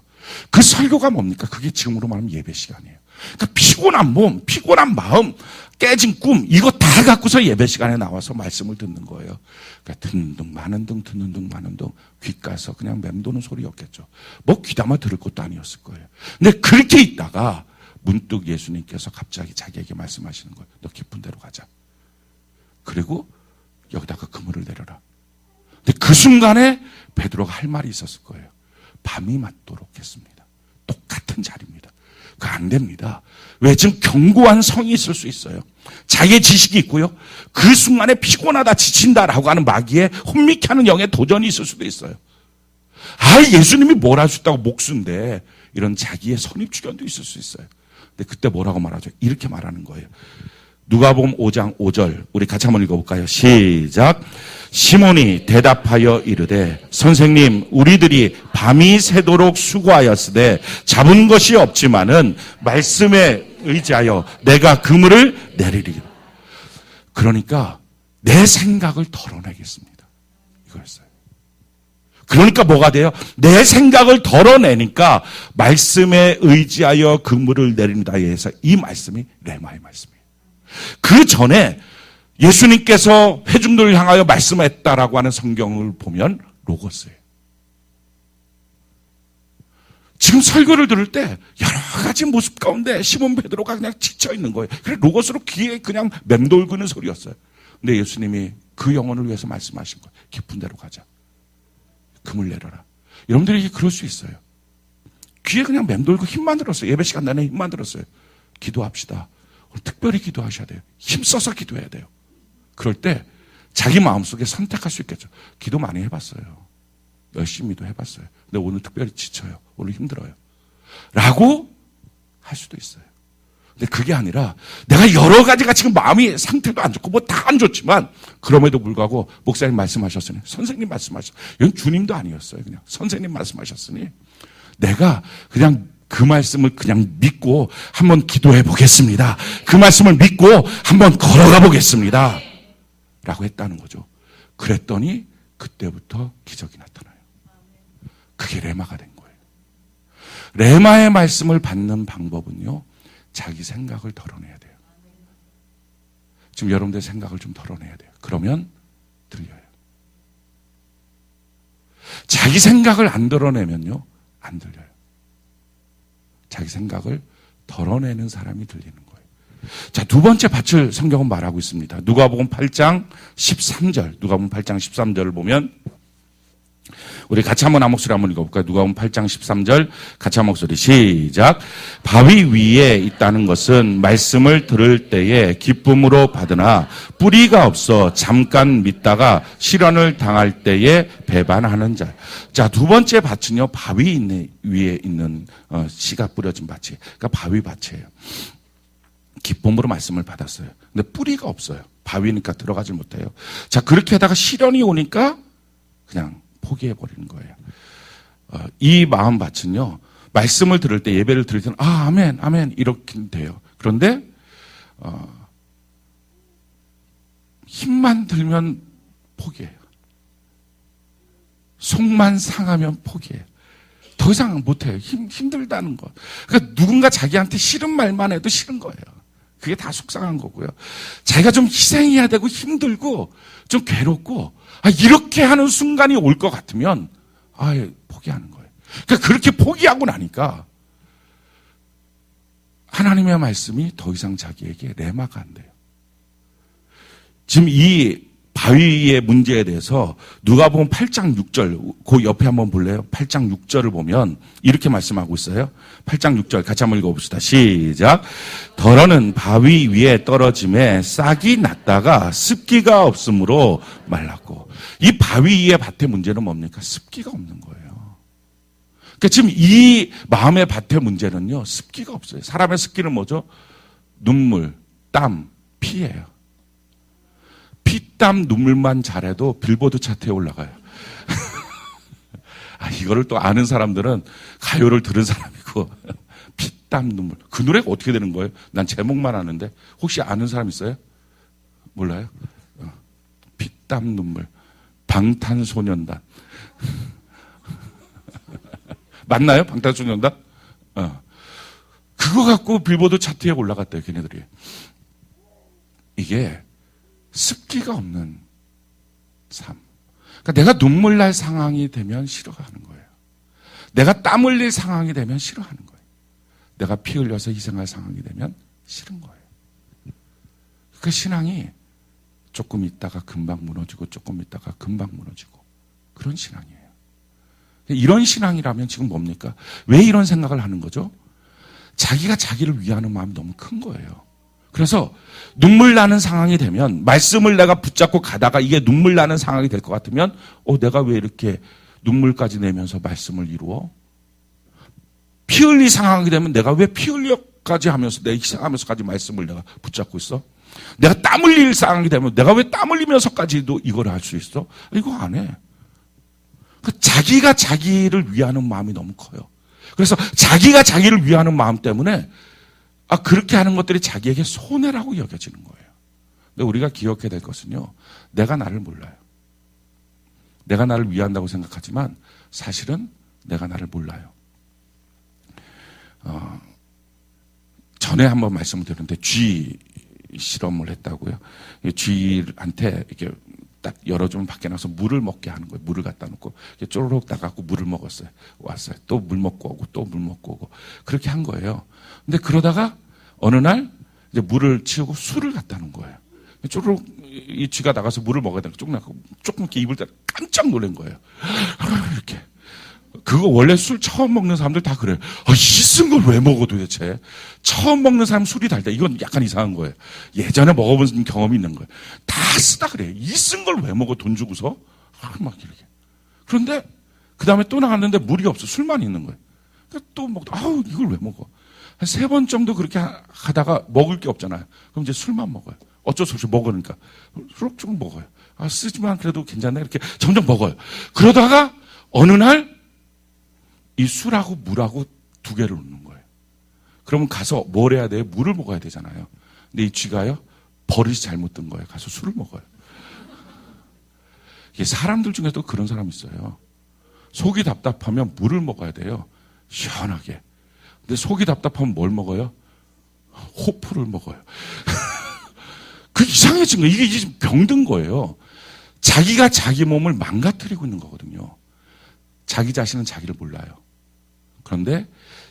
그 설교가 뭡니까? 그게 지금으로 말하면 예배 시간이에요. 그러니까 피곤한 몸, 피곤한 마음, 깨진 꿈, 이거 다 갖고서 예배 시간에 나와서 말씀을 듣는 거예요. 그러니까 듣는 둥 마는 둥, 듣는 둥 마는 둥, 귓가서 그냥 맴도는 소리였겠죠. 뭐 귀담아 들을 것도 아니었을 거예요. 근데 그렇게 있다가 문득 예수님께서 갑자기 자기에게 말씀하시는 거예요. 너 깊은 데로 가자. 그리고 여기다가 그물을 내려라. 근데 그 순간에 베드로가 할 말이 있었을 거예요. 밤이 맞도록 했습니다. 똑같은 자리입니다. 그거 안 됩니다. 왜? 지금 견고한 성이 있을 수 있어요. 자기의 지식이 있고요. 그 순간에 피곤하다, 지친다라고 하는 마귀의 혼미케 하는 영의 도전이 있을 수도 있어요. 예수님이 뭘 할 수 있다고 목수인데, 이런 자기의 선입주견도 있을 수 있어요. 근데 그때 뭐라고 말하죠? 이렇게 말하는 거예요. 누가복음 5장 5절, 우리 같이 한번 읽어볼까요? 시작. 시몬이 대답하여 이르되, 선생님, 우리들이 밤이 새도록 수고하였으되 잡은 것이 없지만은 말씀에 의지하여 내가 그물을 내리리. 그러니까 내 생각을 덜어내겠습니다, 이거였어요. 그러니까 뭐가 돼요? 내 생각을 덜어내니까 말씀에 의지하여 그물을 내립니다에 의해서 이 말씀이 레마의 말씀이에요. 그 전에 예수님께서 회중들을 향하여 말씀했다라고 하는 성경을 보면 로고스예요. 지금 설교를 들을 때 여러 가지 모습 가운데 시몬 베드로가 그냥 지쳐 있는 거예요. 그래 로고스로 귀에 그냥 맴돌고 있는 소리였어요. 근데 예수님이 그 영혼을 위해서 말씀하신 거예요. 깊은 데로 가자. 그물 내려라. 여러분들이 그럴 수 있어요. 귀에 그냥 맴돌고 힘만 들었어요. 예배 시간 내내 힘만 들었어요. 기도합시다. 오늘 특별히 기도하셔야 돼요. 힘써서 기도해야 돼요. 그럴 때 자기 마음속에 선택할 수 있겠죠. 기도 많이 해봤어요. 열심히도 해봤어요. 근데 오늘 특별히 지쳐요. 오늘 힘들어요. 라고 할 수도 있어요. 근데 그게 아니라 내가 여러 가지가 지금 마음이 상태도 안 좋고 뭐 다 안 좋지만 그럼에도 불구하고 목사님 말씀하셨으니, 선생님 말씀하셨으니, 이건 주님도 아니었어요. 그냥 선생님 말씀하셨으니 내가 그냥 그 말씀을 그냥 믿고 한번 기도해 보겠습니다. 그 말씀을 믿고 한번 걸어가 보겠습니다. 라고 했다는 거죠. 그랬더니 그때부터 기적이 나타나요. 그게 레마가 된 거예요. 레마의 말씀을 받는 방법은요, 자기 생각을 덜어내야 돼요. 지금 여러분들의 생각을 좀 덜어내야 돼요. 그러면 들려요. 자기 생각을 안 덜어내면요, 안 들려요. 자기 생각을 덜어내는 사람이 들리는 거예요. 자, 두 번째 밭을 성경은 말하고 있습니다. 누가복음 8장 13절, 누가복음 8장 13절을 보면 우리 같이 한번 한 목소리 한번 읽어볼까요? 누가복음 8장 13절 같이 한 목소리 시작. 바위 위에 있다는 것은 말씀을 들을 때에 기쁨으로 받으나 뿌리가 없어 잠깐 믿다가 시련을 당할 때에 배반하는 자. 자, 두 번째 밭은요, 바위 위에 있는 씨가 뿌려진 밭이에요. 그러니까 바위 밭이에요. 기쁨으로 말씀을 받았어요. 근데 뿌리가 없어요. 바위니까 들어가지 못해요. 자, 그렇게 하다가 시련이 오니까 그냥 포기해버리는 거예요. 이 마음밭은요, 말씀을 들을 때, 예배를 들을 때는, 아멘, 아멘, 이렇게 돼요. 그런데, 힘만 들면 포기해요. 속만 상하면 포기해요. 더 이상 못해요. 힘들다는 거. 그러니까 누군가 자기한테 싫은 말만 해도 싫은 거예요. 그게 다 속상한 거고요. 자기가 좀 희생해야 되고 힘들고 좀 괴롭고 이렇게 하는 순간이 올 것 같으면 포기하는 거예요. 그러니까 그렇게 포기하고 나니까 하나님의 말씀이 더 이상 자기에게 레마가 안 돼요. 지금 이 바위의 문제에 대해서 누가복음 8장 6절, 그 옆에 한번 볼래요? 8장 6절을 보면 이렇게 말씀하고 있어요. 8장 6절 같이 한번 읽어봅시다. 시작. 더러는 바위 위에 떨어짐에 싹이 났다가 습기가 없으므로 말랐고. 이 바위 위의 밭의 문제는 뭡니까? 습기가 없는 거예요. 그러니까 지금 이 마음의 밭의 문제는요, 습기가 없어요. 사람의 습기는 뭐죠? 눈물, 땀, 피예요. 피땀 눈물만 잘해도 빌보드 차트에 올라가요. 이거를 또 아는 사람들은 가요를 들은 사람이고 피땀 눈물. 그 노래가 어떻게 되는 거예요? 난 제목만 아는데 혹시 아는 사람 있어요? 몰라요? 피땀 눈물. 방탄소년단. 맞나요? 방탄소년단? 그거 갖고 빌보드 차트에 올라갔대요, 걔네들이. 이게 습기가 없는 삶. 그러니까 내가 눈물 날 상황이 되면 싫어하는 거예요. 내가 땀 흘릴 상황이 되면 싫어하는 거예요. 내가 피 흘려서 희생할 상황이 되면 싫은 거예요. 그 신앙이 조금 있다가 금방 무너지고 조금 있다가 금방 무너지고 그런 신앙이에요. 이런 신앙이라면 지금 뭡니까? 왜 이런 생각을 하는 거죠? 자기가 자기를 위하는 마음이 너무 큰 거예요. 그래서 눈물 나는 상황이 되면 말씀을 내가 붙잡고 가다가 이게 눈물 나는 상황이 될 것 같으면 내가 왜 이렇게 눈물까지 내면서 말씀을 이루어? 피 흘릴 상황이 되면 내가 왜 피 흘려까지 하면서 내 희생하면서까지 말씀을 내가 붙잡고 있어? 내가 땀 흘릴 상황이 되면 내가 왜 땀 흘리면서까지도 이걸 할 수 있어? 이거 안 해. 자기가 자기를 위하는 마음이 너무 커요. 그래서 자기가 자기를 위하는 마음 때문에 그렇게 하는 것들이 자기에게 손해라고 여겨지는 거예요. 근데 우리가 기억해야 될 것은요, 내가 나를 몰라요. 내가 나를 위한다고 생각하지만 사실은 내가 나를 몰라요. 전에 한번 말씀을 드렸는데 쥐 실험을 했다고요. 쥐한테 이렇게 딱 열어주면 밖에 나가서 물을 먹게 하는 거예요. 물을 갖다 놓고 쪼르륵 따갖고 물을 먹었어요. 왔어요. 또 물 먹고 오고 또 물 먹고 오고 그렇게 한 거예요. 근데 그러다가 어느 날 이제 물을 치우고 술을 갖다 놓은 거예요. 쪼르륵 이 쥐가 나가서 물을 먹어야 되니까 조금 이렇게 입을 때 깜짝 놀란 거예요. 이렇게. 그거 원래 술 처음 먹는 사람들 다 그래요. 이 쓴 걸 왜 먹어 도대체. 처음 먹는 사람 술이 달다. 이건 약간 이상한 거예요. 예전에 먹어본 경험이 있는 거예요. 다 쓰다 그래요. 이 쓴 걸 왜 먹어 돈 주고서. 막 이렇게. 그런데 그 다음에 또 나갔는데 물이 없어. 술만 있는 거예요. 또 먹다. 이걸 왜 먹어. 한 3번 정도 그렇게 하다가 먹을 게 없잖아요. 그럼 이제 술만 먹어요. 어쩔 수 없이 먹으니까. 조금 먹어요. 쓰지만 그래도 괜찮네. 이렇게 점점 먹어요. 그러다가 어느 날 이 술하고 물하고 2개를 놓는 거예요. 그러면 가서 뭘 해야 돼요? 물을 먹어야 되잖아요. 근데 이 쥐가요, 버릇이 잘못 든 거예요. 가서 술을 먹어요. 이게 사람들 중에도 그런 사람 있어요. 속이 답답하면 물을 먹어야 돼요. 시원하게. 근데 속이 답답하면 뭘 먹어요? 호프를 먹어요. 그 이상해진 거예요. 이게 지금 병든 거예요. 자기가 자기 몸을 망가뜨리고 있는 거거든요. 자기 자신은 자기를 몰라요. 그런데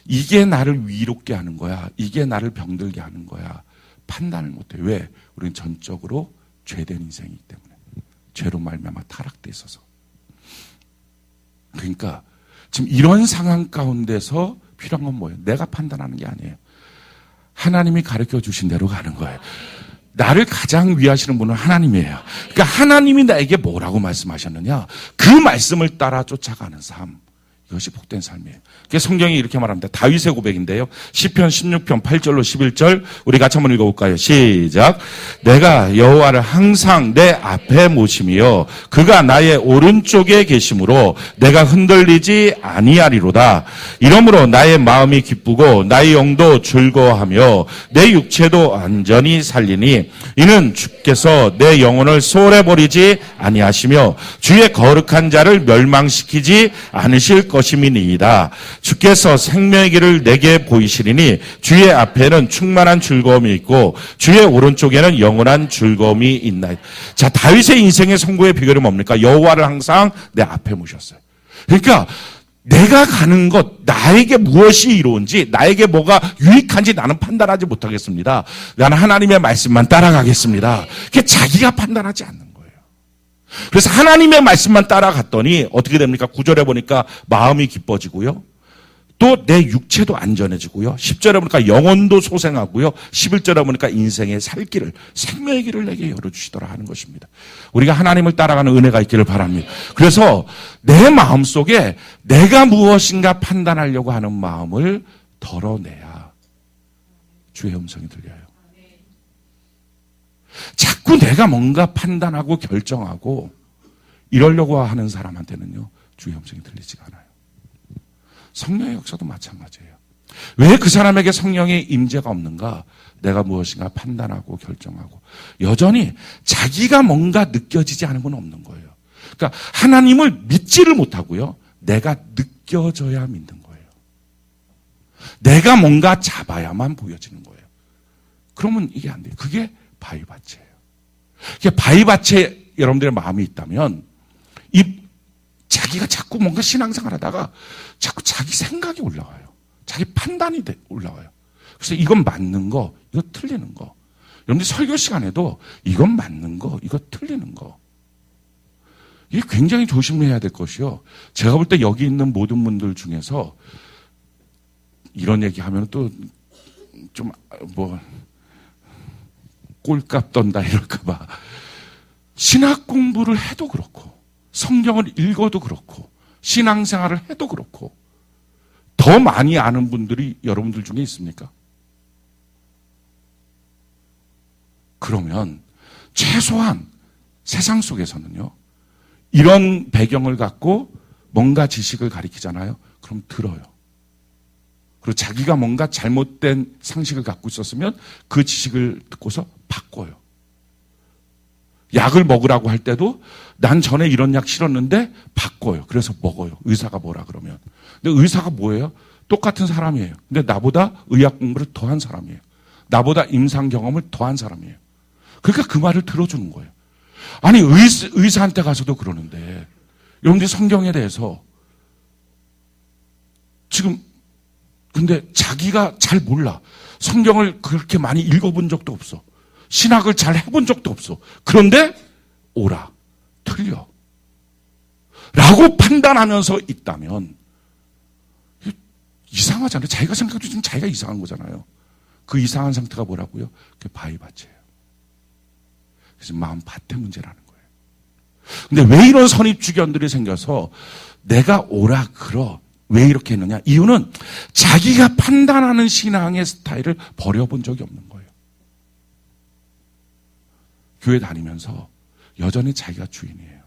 이게 나를 위롭게 하는 거야. 이게 나를 병들게 하는 거야. 판단을 못해. 왜? 우리는 전적으로 죄된 인생이기 때문에. 죄로 말미암아 타락돼 있어서. 그러니까 지금 이런 상황 가운데서 필요한 건 뭐예요? 내가 판단하는 게 아니에요. 하나님이 가르쳐 주신 대로 가는 거예요. 나를 가장 위하시는 분은 하나님이에요. 그러니까 하나님이 나에게 뭐라고 말씀하셨느냐? 그 말씀을 따라 쫓아가는 삶. 이것이 복된 삶이에요. 성경이 이렇게 말합니다. 다윗의 고백인데요. 시편 16편 8절로 11절 우리 같이 한번 읽어볼까요? 시작. 내가 여호와를 항상 내 앞에 모시며 그가 나의 오른쪽에 계심으로 내가 흔들리지 아니하리로다. 이러므로 나의 마음이 기쁘고 나의 영도 즐거워하며 내 육체도 안전히 살리니 이는 주께서 내 영혼을 소홀해버리지 아니하시며 주의 거룩한 자를 멸망시키지 않으실 것임이니이다. 주께서 생명의 길을 내게 보이시리니 주의 앞에는 충만한 즐거움이 있고 주의 오른쪽에는 영원한 즐거움이 있나이다. 자, 다윗의 인생의 성공의 비결이 뭡니까? 여호와를 항상 내 앞에 모셨어요. 그러니까 내가 가는 것, 나에게 무엇이 이로운지, 나에게 뭐가 유익한지 나는 판단하지 못하겠습니다. 나는 하나님의 말씀만 따라가겠습니다. 그게 자기가 판단하지 않는 거예요. 그래서 하나님의 말씀만 따라갔더니 어떻게 됩니까? 9절에 보니까 마음이 기뻐지고요. 또 내 육체도 안전해지고요. 10절에 보니까 영혼도 소생하고요. 11절에 보니까 인생의 살 길을, 생명의 길을 내게 열어주시더라 하는 것입니다. 우리가 하나님을 따라가는 은혜가 있기를 바랍니다. 그래서 내 마음속에 내가 무엇인가 판단하려고 하는 마음을 덜어내야 주의 음성이 들려요. 자꾸 내가 뭔가 판단하고 결정하고 이러려고 하는 사람한테는요, 주의 음성이 들리지가 않아요. 성령의 역사도 마찬가지예요. 왜 그 사람에게 성령의 임재가 없는가? 내가 무엇인가 판단하고 결정하고 여전히 자기가 뭔가 느껴지지 않은 건 없는 거예요. 그러니까 하나님을 믿지를 못하고요. 내가 느껴져야 믿는 거예요. 내가 뭔가 잡아야만 보여지는 거예요. 그러면 이게 안 돼요. 그게 바위밭이에요. 그게 바위밭에 여러분들의 마음이 있다면 이 자기가 자꾸 뭔가 신앙생활 하다가 자꾸 자기 생각이 올라와요. 자기 판단이 올라와요. 그래서 이건 맞는 거, 이거 틀리는 거. 여러분들 설교 시간에도 이건 맞는 거, 이거 틀리는 거. 이게 굉장히 조심해야 될 것이요. 제가 볼 때 여기 있는 모든 분들 중에서 이런 얘기 하면 또 좀 꼴값 떤다 이럴까봐. 신학 공부를 해도 그렇고 성경을 읽어도 그렇고 신앙생활을 해도 그렇고 더 많이 아는 분들이 여러분들 중에 있습니까? 그러면 최소한 세상 속에서는요, 이런 배경을 갖고 뭔가 지식을 가리키잖아요. 그럼 들어요. 그리고 자기가 뭔가 잘못된 상식을 갖고 있었으면 그 지식을 듣고서 바꿔요. 약을 먹으라고 할 때도 난 전에 이런 약 싫었는데 바꿔요. 그래서 먹어요. 의사가 뭐라 그러면. 근데 의사가 뭐예요? 똑같은 사람이에요. 근데 나보다 의학 공부를 더한 사람이에요. 나보다 임상 경험을 더한 사람이에요. 그러니까 그 말을 들어주는 거예요. 아니 의사한테 가서도 그러는데 여러분들이 성경에 대해서 지금 근데 자기가 잘 몰라. 성경을 그렇게 많이 읽어본 적도 없어. 신학을 잘 해본 적도 없어. 그런데 오라, 틀려 라고 판단하면서 있다면 이상하잖아요. 자기가 생각해도 지금 자기가 이상한 거잖아요. 그 이상한 상태가 뭐라고요? 그게 바위밭이에요. 그래서 마음 밭의 문제라는 거예요. 근데 왜 이런 선입주견들이 생겨서 내가 오라 그러 왜 이렇게 했느냐? 이유는 자기가 판단하는 신앙의 스타일을 버려본 적이 없는 거예요. 교회 다니면서 여전히 자기가 주인이에요.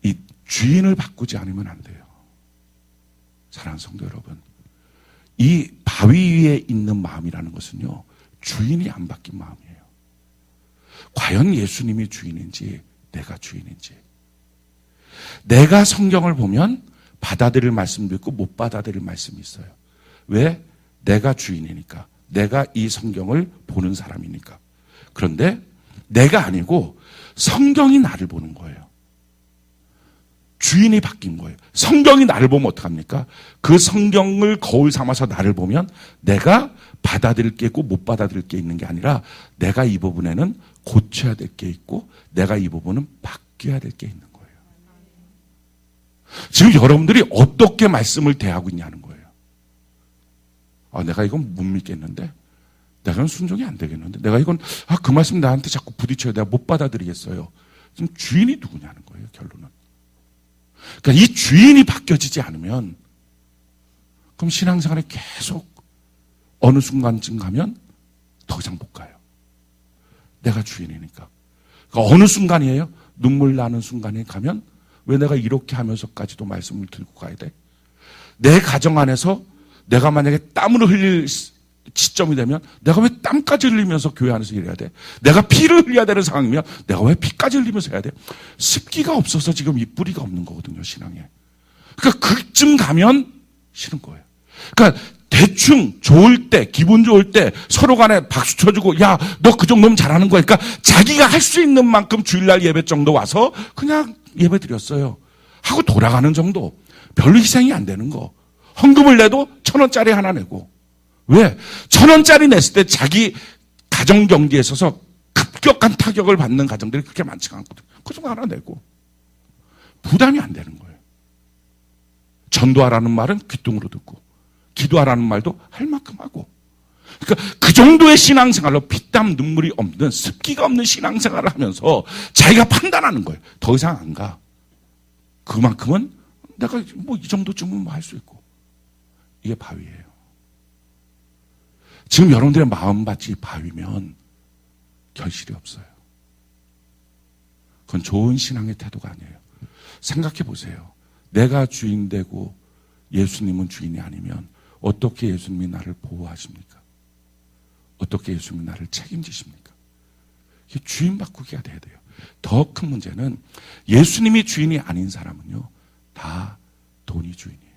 이 주인을 바꾸지 않으면 안 돼요. 사랑하는 성도 여러분, 이 바위 위에 있는 마음이라는 것은요, 주인이 안 바뀐 마음이에요. 과연 예수님이 주인인지 내가 주인인지. 내가 성경을 보면 받아들일 말씀도 있고 못 받아들일 말씀이 있어요. 왜? 내가 주인이니까. 내가 이 성경을 보는 사람이니까. 그런데 내가 아니고 성경이 나를 보는 거예요. 주인이 바뀐 거예요. 성경이 나를 보면 어떡합니까? 그 성경을 거울 삼아서 나를 보면 내가 받아들일 게 있고 못 받아들일 게 있는 게 아니라 내가 이 부분에는 고쳐야 될 게 있고 내가 이 부분은 바뀌어야 될 게 있는 거예요. 지금 여러분들이 어떻게 말씀을 대하고 있냐는 거예요. 내가 이건 못 믿겠는데? 내가 이건 순종이 안 되겠는데? 내가 이건, 그 말씀 나한테 자꾸 부딪혀요. 내가 못 받아들이겠어요. 지금 주인이 누구냐는 거예요, 결론은. 그러니까 이 주인이 바뀌어지지 않으면, 그럼 신앙생활에 계속 어느 순간쯤 가면 더 이상 못 가요. 내가 주인이니까. 그러니까 어느 순간이에요? 눈물 나는 순간에 가면 왜 내가 이렇게 하면서까지도 말씀을 들고 가야 돼? 내 가정 안에서 내가 만약에 땀을 흘릴 시점이 되면 내가 왜 땀까지 흘리면서 교회 안에서 일해야 돼? 내가 피를 흘려야 되는 상황이면 내가 왜 피까지 흘리면서 해야 돼? 습기가 없어서 지금 이 뿌리가 없는 거거든요, 신앙에. 그러니까 그쯤 가면 싫은 거예요. 그러니까 대충 좋을 때, 기분 좋을 때 서로 간에 박수 쳐주고, 야, 너 그 정도면 잘하는 거야. 그러니까 자기가 할 수 있는 만큼 주일날 예배 정도 와서 그냥 예배 드렸어요. 하고 돌아가는 정도. 별로 희생이 안 되는 거. 헌금을 내도 1,000원짜리 하나 내고. 왜? 1,000원짜리 냈을 때 자기 가정 경제에 있어서 급격한 타격을 받는 가정들이 그렇게 많지가 않거든. 그 정도 하나 내고. 부담이 안 되는 거예요. 전도하라는 말은 귀뚱으로 듣고, 기도하라는 말도 할 만큼 하고. 그러니까 그 정도의 신앙생활로 피땀 눈물이 없는, 습기가 없는 신앙생활을 하면서 자기가 판단하는 거예요. 더 이상 안 가. 그만큼은 내가 뭐 이 정도쯤은 뭐 할 수 있고. 이게 바위예요. 지금 여러분들의 마음밭이 바위면 결실이 없어요. 그건 좋은 신앙의 태도가 아니에요. 생각해 보세요. 내가 주인 되고 예수님은 주인이 아니면 어떻게 예수님이 나를 보호하십니까? 어떻게 예수님이 나를 책임지십니까? 이게 주인 바꾸기가 돼야 돼요. 더 큰 문제는 예수님이 주인이 아닌 사람은요, 다 돈이 주인이에요.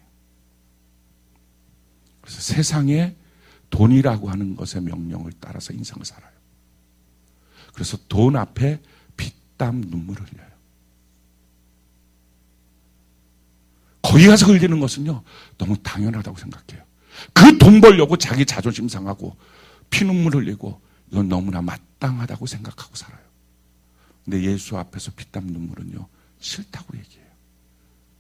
그래서 세상에 돈이라고 하는 것의 명령을 따라서 인생을 살아요. 그래서 돈 앞에 피땀 눈물을 흘려요. 거기 가서 흘리는 것은요, 너무 당연하다고 생각해요. 그 돈 벌려고 자기 자존심 상하고 피눈물 흘리고 이건 너무나 마땅하다고 생각하고 살아요. 근데 예수 앞에서 피땀 눈물은요, 싫다고 얘기해요.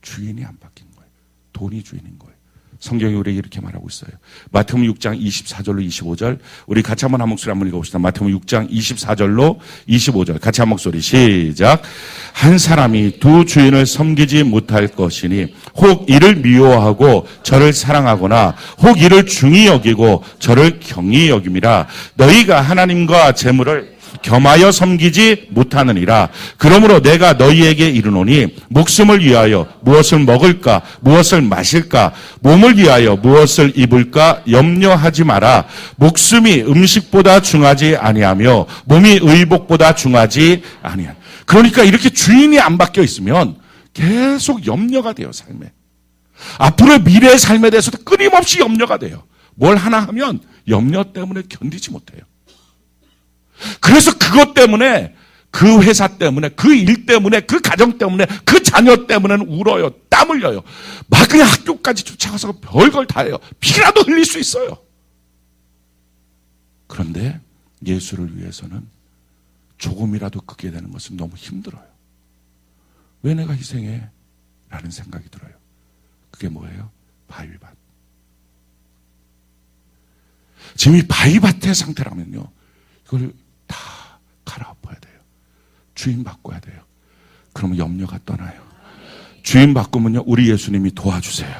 주인이 안 바뀐 거예요. 돈이 주인인 거예요. 성경이 우리에게 이렇게 말하고 있어요. 마태복음 6장 24절로 25절. 우리 같이 한번 한 목소리 한번 읽어봅시다. 마태복음 6장 24절로 25절. 같이 한 목소리 시작. 한 사람이 두 주인을 섬기지 못할 것이니 혹 이를 미워하고 저를 사랑하거나 혹 이를 중히 여기고 저를 경히 여김이라. 너희가 하나님과 재물을 겸하여 섬기지 못하느니라. 그러므로 내가 너희에게 이르노니 목숨을 위하여 무엇을 먹을까 무엇을 마실까 몸을 위하여 무엇을 입을까 염려하지 마라. 목숨이 음식보다 중하지 아니하며 몸이 의복보다 중하지 아니하니. 그러니까 이렇게 주인이 안 바뀌어 있으면 계속 염려가 돼요, 삶에. 앞으로의 미래의 삶에 대해서도 끊임없이 염려가 돼요. 뭘 하나 하면 염려 때문에 견디지 못해요. 그래서 그것 때문에, 그 회사 때문에, 그 일 때문에, 그 가정 때문에, 그 자녀 때문에는 울어요. 땀 흘려요. 막 그냥 학교까지 쫓아가서 별걸 다 해요. 피라도 흘릴 수 있어요. 그런데 예수를 위해서는 조금이라도 끄게 되는 것은 너무 힘들어요. 왜 내가 희생해? 라는 생각이 들어요. 그게 뭐예요? 바위밭. 지금 이 바위밭의 상태라면요, 이걸 다 갈아엎어야 돼요. 주인 바꿔야 돼요. 그러면 염려가 떠나요. 주인 바꾸면요, 우리 예수님이 도와주세요.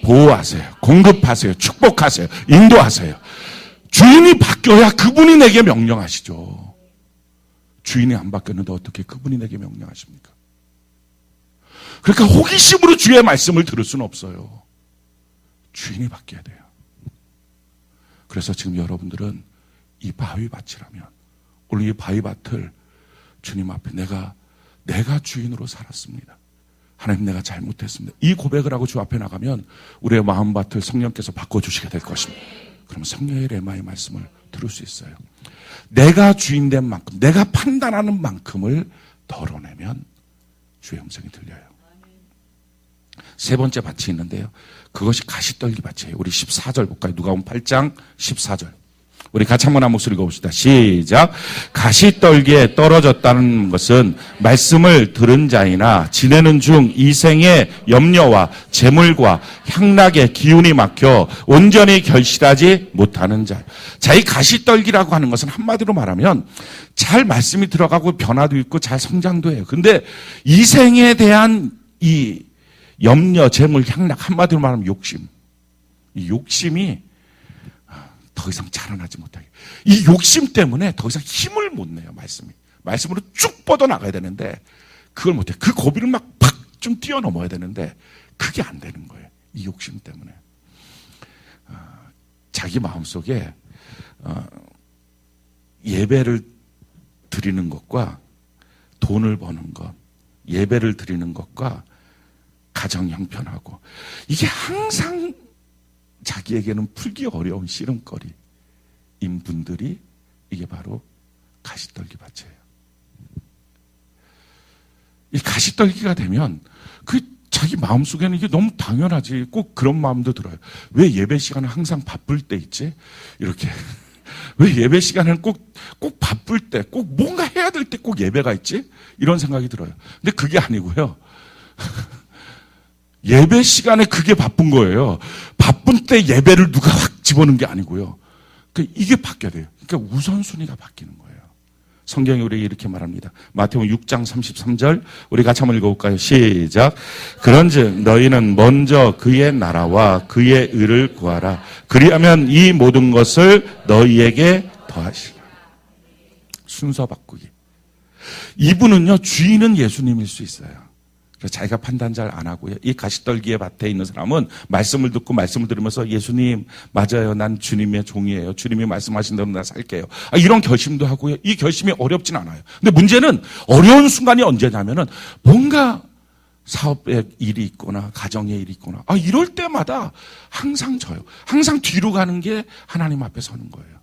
보호하세요. 공급하세요. 축복하세요. 인도하세요. 주인이 바뀌어야 그분이 내게 명령하시죠. 주인이 안 바뀌었는데 어떻게 그분이 내게 명령하십니까? 그러니까 호기심으로 주의 말씀을 들을 수는 없어요. 주인이 바뀌어야 돼요. 그래서 지금 여러분들은 이 바위밭이라면 오늘 이 바위밭을 주님 앞에 내가 주인으로 살았습니다. 하나님, 내가 잘못했습니다. 이 고백을 하고 주 앞에 나가면 우리의 마음밭을 성령께서 바꿔주시게 될 것입니다. 그러면 성령의 레마의 말씀을 들을 수 있어요. 내가 주인된 만큼, 내가 판단하는 만큼을 덜어내면 주의 음성이 들려요. 세 번째 밭이 있는데요, 그것이 가시떨기 밭이에요. 우리 14절 볼까요? 누가복음 8장 14절. 우리 같이 한번 한 목소리 읽어봅시다. 시작. 가시떨기에 떨어졌다는 것은 말씀을 들은 자이나 지내는 중 이생의 염려와 재물과 향락의 기운이 막혀 온전히 결실하지 못하는 자. 자, 이 가시떨기라고 하는 것은 한마디로 말하면 잘 말씀이 들어가고 변화도 있고 잘 성장도 해요. 근데 이생에 대한 이 염려, 재물, 향락, 한마디로 말하면 욕심. 이 욕심이 더 이상 자라나지 못하게. 이 욕심 때문에 더 이상 힘을 못 내요, 말씀이. 말씀으로 쭉 뻗어나가야 되는데, 그걸 못해. 그 고비를 막 팍 좀 뛰어넘어야 되는데, 그게 안 되는 거예요. 이 욕심 때문에. 자기 마음속에, 예배를 드리는 것과 돈을 버는 것, 예배를 드리는 것과 가정 형편하고, 이게 항상 자기에게는 풀기 어려운 씨름거리인 분들이 이게 바로 가시떨기 밭이에요. 이 가시떨기가 되면 그 자기 마음속에는 이게 너무 당연하지. 꼭 그런 마음도 들어요. 왜 예배 시간은 항상 바쁠 때 있지? 이렇게. 왜 예배 시간은 꼭 바쁠 때, 꼭 뭔가 해야 될 때 꼭 예배가 있지? 이런 생각이 들어요. 근데 그게 아니고요. 예배 시간에 그게 바쁜 거예요. 바쁜 때 예배를 누가 확 집어넣는 게 아니고요. 그러니까 이게 바뀌어야 돼요. 그러니까 우선순위가 바뀌는 거예요. 성경이 우리에게 이렇게 말합니다. 마태복음 6장 33절 우리 같이 한번 읽어볼까요? 시작. 그런즉 너희는 먼저 그의 나라와 그의 의를 구하라. 그리하면 이 모든 것을 너희에게 더하시라. 순서 바꾸기. 이분은요, 주인은 예수님일 수 있어요. 그래서 자기가 판단 잘 안 하고요. 이 가시떨기의 밭에 있는 사람은 말씀을 듣고 말씀을 들으면서 예수님 맞아요. 난 주님의 종이에요. 주님이 말씀하신 대로 나 살게요. 이런 결심도 하고요. 이 결심이 어렵진 않아요. 근데 문제는 어려운 순간이 언제냐면은 뭔가 사업의 일이 있거나 가정의 일이 있거나 이럴 때마다 항상 져요. 항상 뒤로 가는 게 하나님 앞에 서는 거예요.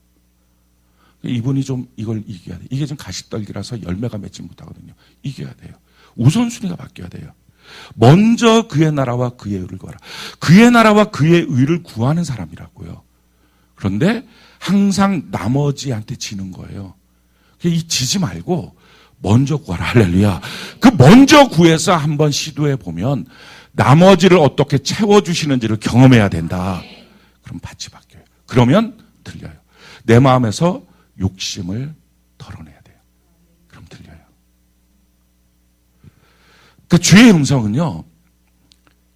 이분이 좀 이걸 이겨야 돼요. 이게 좀 가시떨기라서 열매가 맺지 못하거든요. 이겨야 돼요. 우선순위가 바뀌어야 돼요. 먼저 그의 나라와 그의 의를 구하라. 그의 나라와 그의 의를 구하는 사람이라고요. 그런데 항상 나머지한테 지는 거예요. 이 지지 말고 먼저 구하라. 할렐루야. 그 먼저 구해서 한번 시도해 보면 나머지를 어떻게 채워주시는지를 경험해야 된다. 그럼 밭이 바뀌어요. 그러면 들려요. 내 마음에서 욕심을 덜어내야 돼요. 그럼 들려요. 그러니까 주의 음성은요,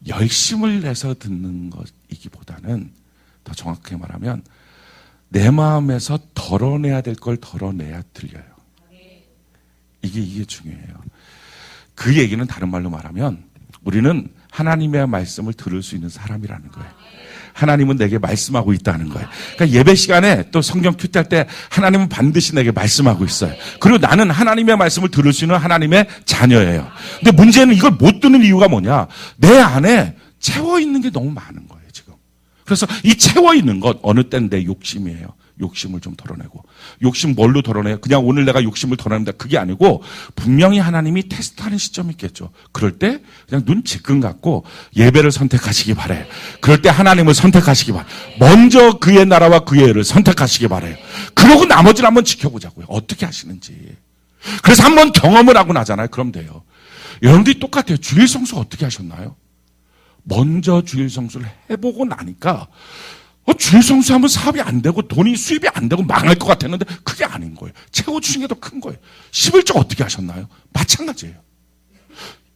열심을 내서 듣는 것이기보다는 더 정확하게 말하면 내 마음에서 덜어내야 될 걸 덜어내야 들려요. 이게 중요해요. 그 얘기는 다른 말로 말하면 우리는 하나님의 말씀을 들을 수 있는 사람이라는 거예요. 하나님은 내게 말씀하고 있다는 거예요. 그러니까 예배 시간에 또 성경 큐티할 때 하나님은 반드시 내게 말씀하고 있어요. 그리고 나는 하나님의 말씀을 들을 수 있는 하나님의 자녀예요. 근데 문제는 이걸 못 듣는 이유가 뭐냐? 내 안에 채워 있는 게 너무 많은 거예요, 지금. 그래서 이 채워 있는 것 어느 때는 내 욕심이에요. 욕심을 좀 덜어내고. 욕심 뭘로 덜어내요? 그냥 오늘 내가 욕심을 덜어낸다. 그게 아니고 분명히 하나님이 테스트하는 시점이 있겠죠. 그럴 때 그냥 눈 지끈 갖고 예배를 선택하시기 바래요. 그럴 때 하나님을 선택하시기 바래요. 먼저 그의 나라와 그의 의를 선택하시기 바래요. 그러고 나머지를 한번 지켜보자고요. 어떻게 하시는지. 그래서 한번 경험을 하고 나잖아요. 그럼 돼요. 여러분들이 똑같아요. 주일 성수 어떻게 하셨나요? 먼저 주일 성수를 해보고 나니까 주일 성수하면 사업이 안 되고 돈이 수입이 안 되고 망할 것 같았는데 그게 아닌 거예요. 채워주신 게 더 큰 거예요. 11조 어떻게 하셨나요? 마찬가지예요.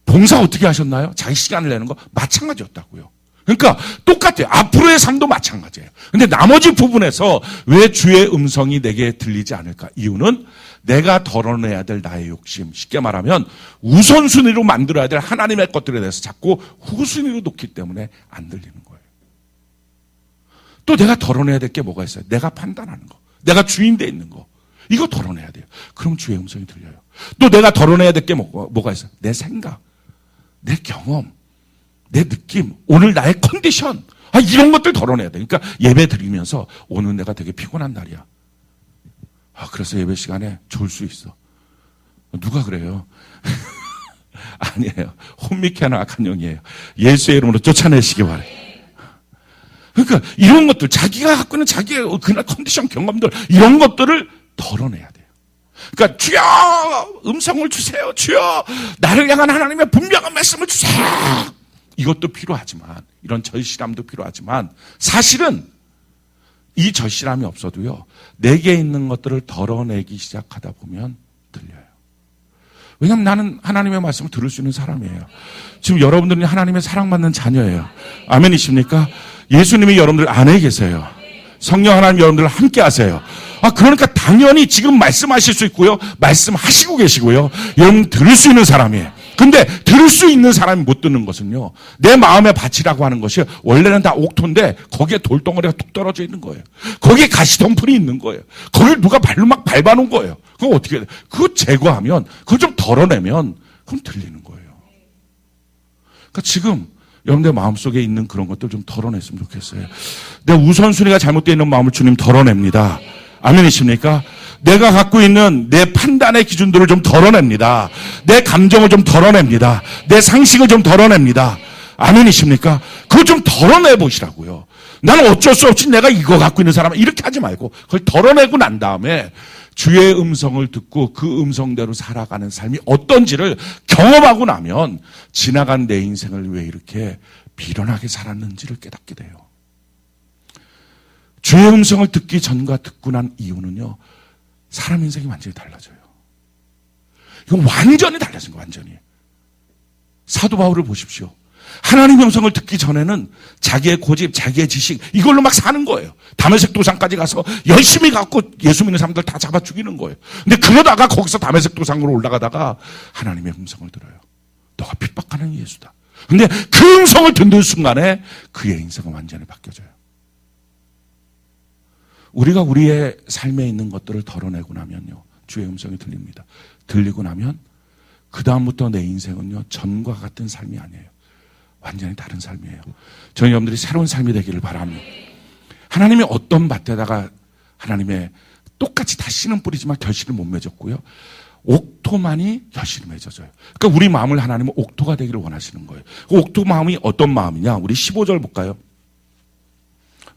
봉사 어떻게 하셨나요? 자기 시간을 내는 거 마찬가지였다고요. 그러니까 똑같아요. 앞으로의 삶도 마찬가지예요. 근데 나머지 부분에서 왜 주의 음성이 내게 들리지 않을까? 이유는 내가 덜어내야 될 나의 욕심, 쉽게 말하면 우선순위로 만들어야 될 하나님의 것들에 대해서 자꾸 후순위로 놓기 때문에 안 들리는 거예요. 또 내가 덜어내야 될 게 뭐가 있어요? 내가 판단하는 거. 내가 주인 돼 있는 거. 이거 덜어내야 돼요. 그럼 주의 음성이 들려요. 또 내가 덜어내야 될 게 뭐가 있어요? 내 생각, 내 경험, 내 느낌, 오늘 나의 컨디션. 이런 것들 덜어내야 돼요. 그러니까 예배 드리면서 오늘 내가 되게 피곤한 날이야. 그래서 예배 시간에 졸 수 있어. 누가 그래요? 아니에요. 혼미케 하는 악한 영이에요. 예수의 이름으로 쫓아내시기 바래요. 그러니까 이런 것들, 자기가 갖고 있는 자기의 그날 컨디션 경험들, 이런 것들을 덜어내야 돼요. 그러니까 주여 음성을 주세요. 주여 나를 향한 하나님의 분명한 말씀을 주세요. 이것도 필요하지만, 이런 절실함도 필요하지만, 사실은 이 절실함이 없어도요, 내게 있는 것들을 덜어내기 시작하다 보면 들려요. 왜냐하면 나는 하나님의 말씀을 들을 수 있는 사람이에요. 지금 여러분들은 하나님의 사랑받는 자녀예요. 아멘이십니까? 예수님이 여러분들 안에 계세요. 성령 하나님 여러분들 함께 하세요. 그러니까 당연히 지금 말씀하실 수 있고요, 말씀하시고 계시고요, 여러분 들을 수 있는 사람이에요. 근데 들을 수 있는 사람이 못 듣는 것은요, 내 마음의 밭이라고 하는 것이 원래는 다 옥토인데 거기에 돌덩어리가 툭 떨어져 있는 거예요. 거기에 가시덤불이 있는 거예요. 거길 누가 발로 막 밟아놓은 거예요. 그거 어떻게 해야 돼? 그거 제거하면, 그걸 좀 덜어내면 그럼 들리는 거예요. 그러니까 지금 여러분들 마음속에 있는 그런 것들 좀 덜어냈으면 좋겠어요. 내 우선순위가 잘못되어 있는 마음을 주님 덜어냅니다. 아멘이십니까? 내가 갖고 있는 내 판단의 기준들을 좀 덜어냅니다. 내 감정을 좀 덜어냅니다. 내 상식을 좀 덜어냅니다. 아멘이십니까? 그걸 좀 덜어내보시라고요. 나는 어쩔 수 없이 내가 이거 갖고 있는 사람은 이렇게 하지 말고 그걸 덜어내고 난 다음에 주의 음성을 듣고 그 음성대로 살아가는 삶이 어떤지를 경험하고 나면 지나간 내 인생을 왜 이렇게 비련하게 살았는지를 깨닫게 돼요. 주의 음성을 듣기 전과 듣고 난 이후는요, 사람 인생이 완전히 달라져요. 이건 완전히 달라진 거예요, 완전히. 사도 바울을 보십시오. 하나님의 음성을 듣기 전에는 자기의 고집, 자기의 지식, 이걸로 막 사는 거예요. 다메섹 도상까지 가서 열심히 갖고 예수 믿는 사람들 다 잡아 죽이는 거예요. 근데 그러다가 거기서 다메섹 도상으로 올라가다가 하나님의 음성을 들어요. 너가 핍박하는 예수다. 근데 그 음성을 듣는 순간에 그의 인생은 완전히 바뀌어져요. 우리가 우리의 삶에 있는 것들을 덜어내고 나면요, 주의 음성이 들립니다. 들리고 나면 그 다음부터 내 인생은요, 전과 같은 삶이 아니에요. 완전히 다른 삶이에요. 저희 여러분들이 새로운 삶이 되기를 바랍니다. 하나님이 어떤 밭에다가 하나님의 똑같이 다 씨는 뿌리지만 결실을 못 맺었고요, 옥토만이 결실을 맺어져요. 그러니까 우리 마음을 하나님은 옥토가 되기를 원하시는 거예요. 그 옥토 마음이 어떤 마음이냐? 우리 15절 볼까요?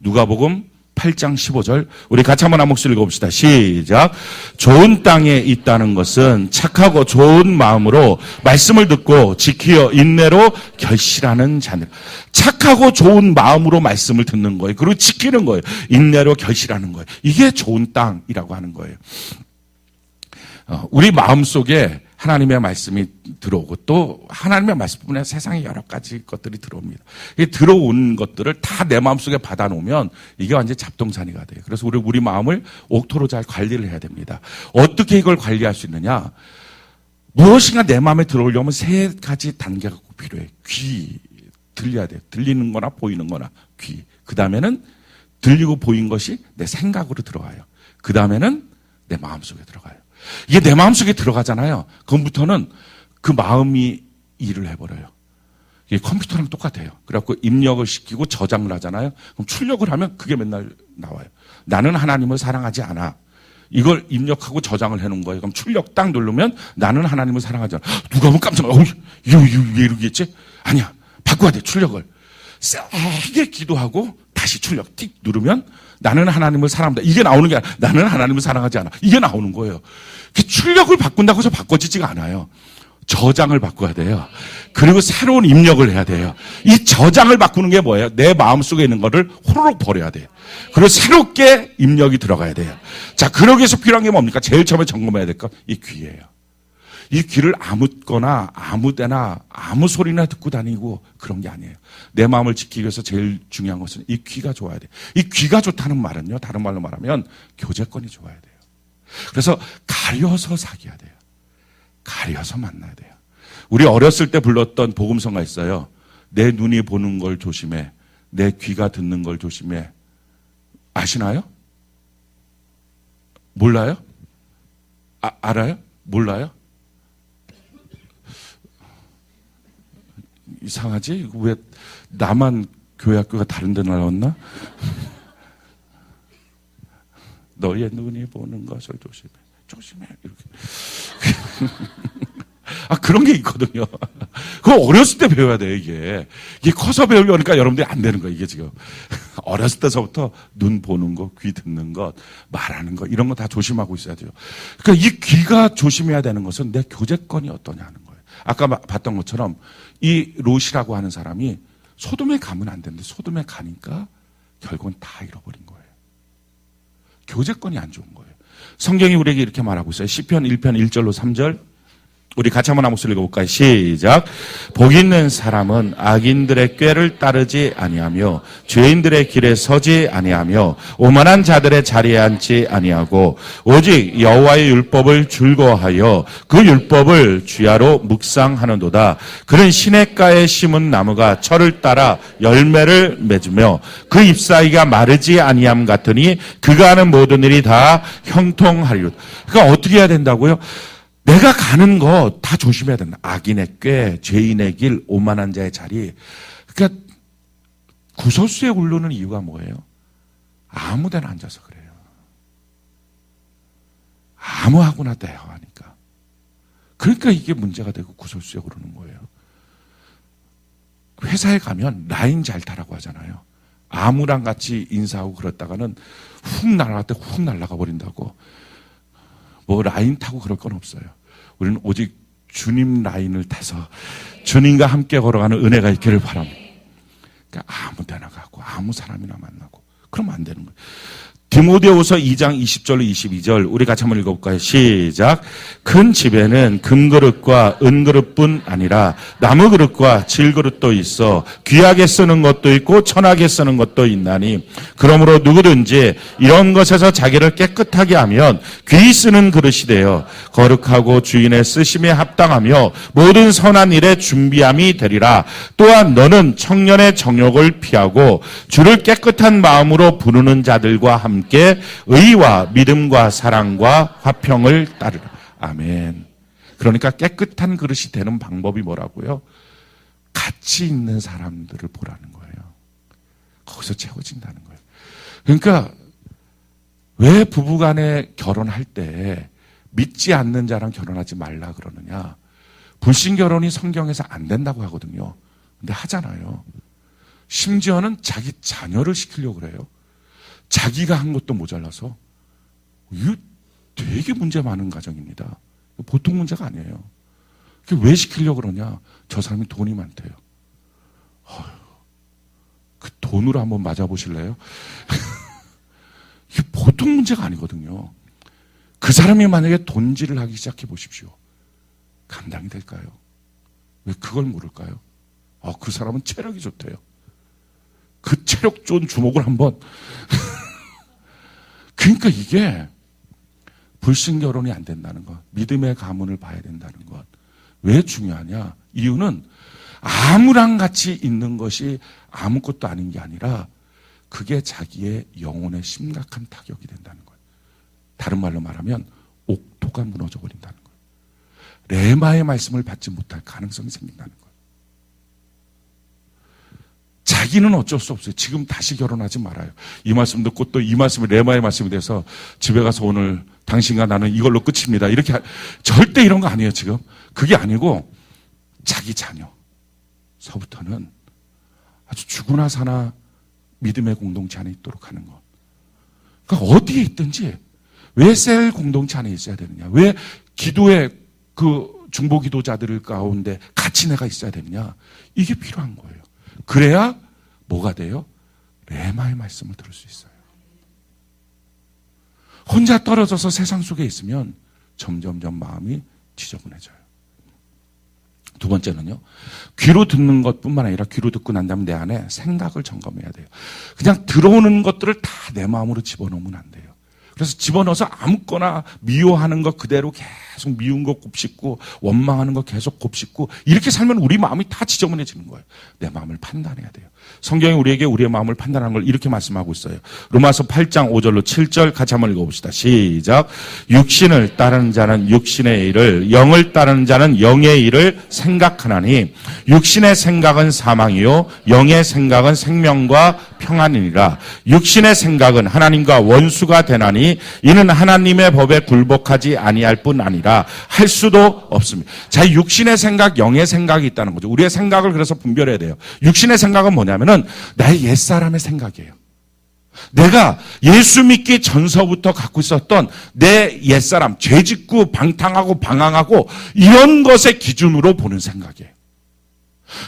누가복음 8장 15절, 우리 같이 한번 한 목소리 읽어봅시다. 시작. 좋은 땅에 있다는 것은 착하고 좋은 마음으로 말씀을 듣고 지키어 인내로 결실하는 자들. 착하고 좋은 마음으로 말씀을 듣는 거예요. 그리고 지키는 거예요. 인내로 결실하는 거예요. 이게 좋은 땅이라고 하는 거예요. 우리 마음속에 하나님의 말씀이 들어오고 또 하나님의 말씀뿐만 아니라 세상에 여러 가지 것들이 들어옵니다. 이 들어온 것들을 다 내 마음속에 받아놓으면 이게 완전히 잡동사니가 돼요. 그래서 우리 마음을 옥토로 잘 관리를 해야 됩니다. 어떻게 이걸 관리할 수 있느냐? 무엇인가 내 마음에 들어오려면 세 가지 단계가 꼭 필요해요. 귀, 들려야 돼요. 들리는 거나 보이는 거나 귀. 그 다음에는 들리고 보인 것이 내 생각으로 들어가요. 그 다음에는 내 마음속에 들어가요. 이게 내 마음속에 들어가잖아요. 그럼부터는 그 마음이 일을 해버려요. 이게 컴퓨터랑 똑같아요. 그래갖고 입력을 시키고 저장을 하잖아요. 그럼 출력을 하면 그게 맨날 나와요. 나는 하나님을 사랑하지 않아. 이걸 입력하고 저장을 해놓은 거예요. 그럼 출력 딱 누르면 나는 하나님을 사랑하지 않아. 누가 보면 깜짝 놀라. 왜 이러겠지? 아니야. 바꿔야 돼, 출력을. 세게 기도하고 다시 출력 틱 누르면 나는 하나님을 사랑한다. 이게 나오는 게 아니라 나는 하나님을 사랑하지 않아. 이게 나오는 거예요. 출력을 바꾼다고 해서 바꿔지지가 않아요. 저장을 바꿔야 돼요. 그리고 새로운 입력을 해야 돼요. 이 저장을 바꾸는 게 뭐예요? 내 마음속에 있는 거를 호로록 버려야 돼요. 그리고 새롭게 입력이 들어가야 돼요. 자, 그러기 위해서 필요한 게 뭡니까? 제일 처음에 점검해야 될 거, 이 귀예요. 이 귀를 아무거나 아무데나 아무 소리나 듣고 다니고 그런 게 아니에요. 내 마음을 지키기 위해서 제일 중요한 것은 이 귀가 좋아야 돼요. 이 귀가 좋다는 말은요, 다른 말로 말하면 교제권이 좋아야 돼요. 그래서 가려서 사귀어야 돼요. 가려서 만나야 돼요. 우리 어렸을 때 불렀던 복음성가 있어요. 내 눈이 보는 걸 조심해. 내 귀가 듣는 걸 조심해. 아시나요? 몰라요? 알아요? 몰라요? 이상하지? 왜 나만 교회 학교가 다른 데 나왔나? 너의 눈이 보는 것을 조심해. 조심해. 이렇게. 그런 게 있거든요. 그거 어렸을 때 배워야 돼요, 이게. 이게 커서 배우려니까 여러분들이 안 되는 거예요, 이게 지금. 어렸을 때서부터 눈 보는 거, 귀 듣는 것, 말하는 것, 이런 거 다 조심하고 있어야 돼요. 그러니까 이 귀가 조심해야 되는 것은 내 교제권이 어떠냐는 거예요. 아까 봤던 것처럼 이 롯이라고 하는 사람이 소돔에 가면 안 되는데 소돔에 가니까 결국은 다 잃어버린 거예요. 교제권이 안 좋은 거예요. 성경이 우리에게 이렇게 말하고 있어요. 시편 1편 1절로 3절. 우리 같이 한번 목소리 읽어볼까요? 시작. 복 있는 사람은 악인들의 꾀를 따르지 아니하며 죄인들의 길에 서지 아니하며 오만한 자들의 자리에 앉지 아니하고 오직 여호와의 율법을 즐거워하여 그 율법을 주야로 묵상하는도다. 그는 시냇가에 심은 나무가 철을 따라 열매를 맺으며 그 잎사귀가 마르지 아니함 같으니 그가 하는 모든 일이 다 형통하리로다. 그러니까 어떻게 해야 된다고요? 내가 가는 거 다 조심해야 된다. 악인의 꾀, 죄인의 길, 오만한 자의 자리. 그러니까 구설수에 오르는 이유가 뭐예요? 아무 데나 앉아서 그래요. 아무하고나 대화하니까. 그러니까 이게 문제가 되고 구설수에 오르는 거예요. 회사에 가면 라인 잘 타라고 하잖아요. 아무랑 같이 인사하고 그랬다가는 훅 날아갈 때 훅 날아가 버린다고. 뭐 라인 타고 그럴 건 없어요. 우리는 오직 주님 라인을 타서 주님과 함께 걸어가는 은혜가 있기를 바랍니다. 그러니까 아무 데나 가고 아무 사람이나 만나고 그러면 안 되는 거예요. 디모데후서 2장 20절로 22절 우리 같이 한번 읽어볼까요? 시작. 큰 집에는 금그릇과 은그릇뿐 아니라 나무그릇과 질그릇도 있어 귀하게 쓰는 것도 있고 천하게 쓰는 것도 있나니 그러므로 누구든지 이런 것에서 자기를 깨끗하게 하면 귀히 쓰는 그릇이 되어 거룩하고 주인의 쓰심에 합당하며 모든 선한 일에 준비함이 되리라. 또한 너는 청년의 정욕을 피하고 주를 깨끗한 마음으로 부르는 자들과 함께 의와 믿음과 사랑과 화평을 따르라. 아멘. 그러니까 깨끗한 그릇이 되는 방법이 뭐라고요? 같이 있는 사람들을 보라는 거예요. 거기서 채워진다는 거예요. 그러니까 왜 부부간에 결혼할 때 믿지 않는 자랑 결혼하지 말라 그러느냐? 불신결혼이 성경에서 안 된다고 하거든요. 근데 하잖아요. 심지어는 자기 자녀를 시키려고 그래요. 자기가 한 것도 모자라서. 이거 되게 문제 많은 가정입니다. 보통 문제가 아니에요. 왜 시키려고 그러냐? 저 사람이 돈이 많대요. 그 돈으로 한번 맞아보실래요? 이게 보통 문제가 아니거든요. 그 사람이 만약에 돈질을 하기 시작해 보십시오. 감당이 될까요? 왜 그걸 모를까요? 그 사람은 체력이 좋대요. 그 체력 좋은 주먹을 한번. 그러니까 이게 불신결혼이 안 된다는 것, 믿음의 가문을 봐야 된다는 것. 왜 중요하냐? 이유는 아무랑 같이 있는 것이 아무것도 아닌 게 아니라 그게 자기의 영혼에 심각한 타격이 된다는 거예요. 다른 말로 말하면 옥토가 무너져 버린다는 거예요. 레마의 말씀을 받지 못할 가능성이 생긴다는 거예요. 자기는 어쩔 수 없어요. 지금 다시 결혼하지 말아요. 이 말씀 듣고 또 이 말씀이 레마의 말씀이 돼서 집에 가서 오늘 당신과 나는 이걸로 끝입니다. 이렇게 절대 이런 거 아니에요, 지금. 그게 아니고 자기 자녀서부터는 아주 죽으나 사나 믿음의 공동체 안에 있도록 하는 것. 그러니까 어디에 있든지 왜 셀 공동체 안에 있어야 되느냐? 왜 기도의 그 중보 기도자들 가운데 같이 내가 있어야 되느냐? 이게 필요한 거예요. 그래야 뭐가 돼요? 레마의 말씀을 들을 수 있어요. 혼자 떨어져서 세상 속에 있으면 점점점 마음이 지저분해져요. 두 번째는요. 귀로 듣는 것뿐만 아니라 귀로 듣고 난 다음에 내 안에 생각을 점검해야 돼요. 그냥 들어오는 것들을 다 내 마음으로 집어넣으면 안 돼요. 그래서 집어넣어서 아무거나 미워하는 것 그대로 계속 미운 거 곱씹고 원망하는 거 계속 곱씹고 이렇게 살면 우리 마음이 다 지저분해지는 거예요. 내 마음을 판단해야 돼요. 성경이 우리에게 우리의 마음을 판단하는 걸 이렇게 말씀하고 있어요. 로마서 8장 5절로 7절 같이 한번 읽어봅시다. 시작. 육신을 따르는 자는 육신의 일을, 영을 따르는 자는 영의 일을 생각하나니 육신의 생각은 사망이요 영의 생각은 생명과 평안이니라. 육신의 생각은 하나님과 원수가 되나니 이는 하나님의 법에 굴복하지 아니할 뿐 아니라 아니라 할 수도 없습니다. 자, 육신의 생각, 영의 생각이 있다는 거죠. 우리의 생각을 그래서 분별해야 돼요. 육신의 생각은 뭐냐면은 나의 옛사람의 생각이에요. 내가 예수 믿기 전서부터 갖고 있었던 내 옛사람, 죄짓고 방탕하고 방황하고 이런 것의 기준으로 보는 생각이에요.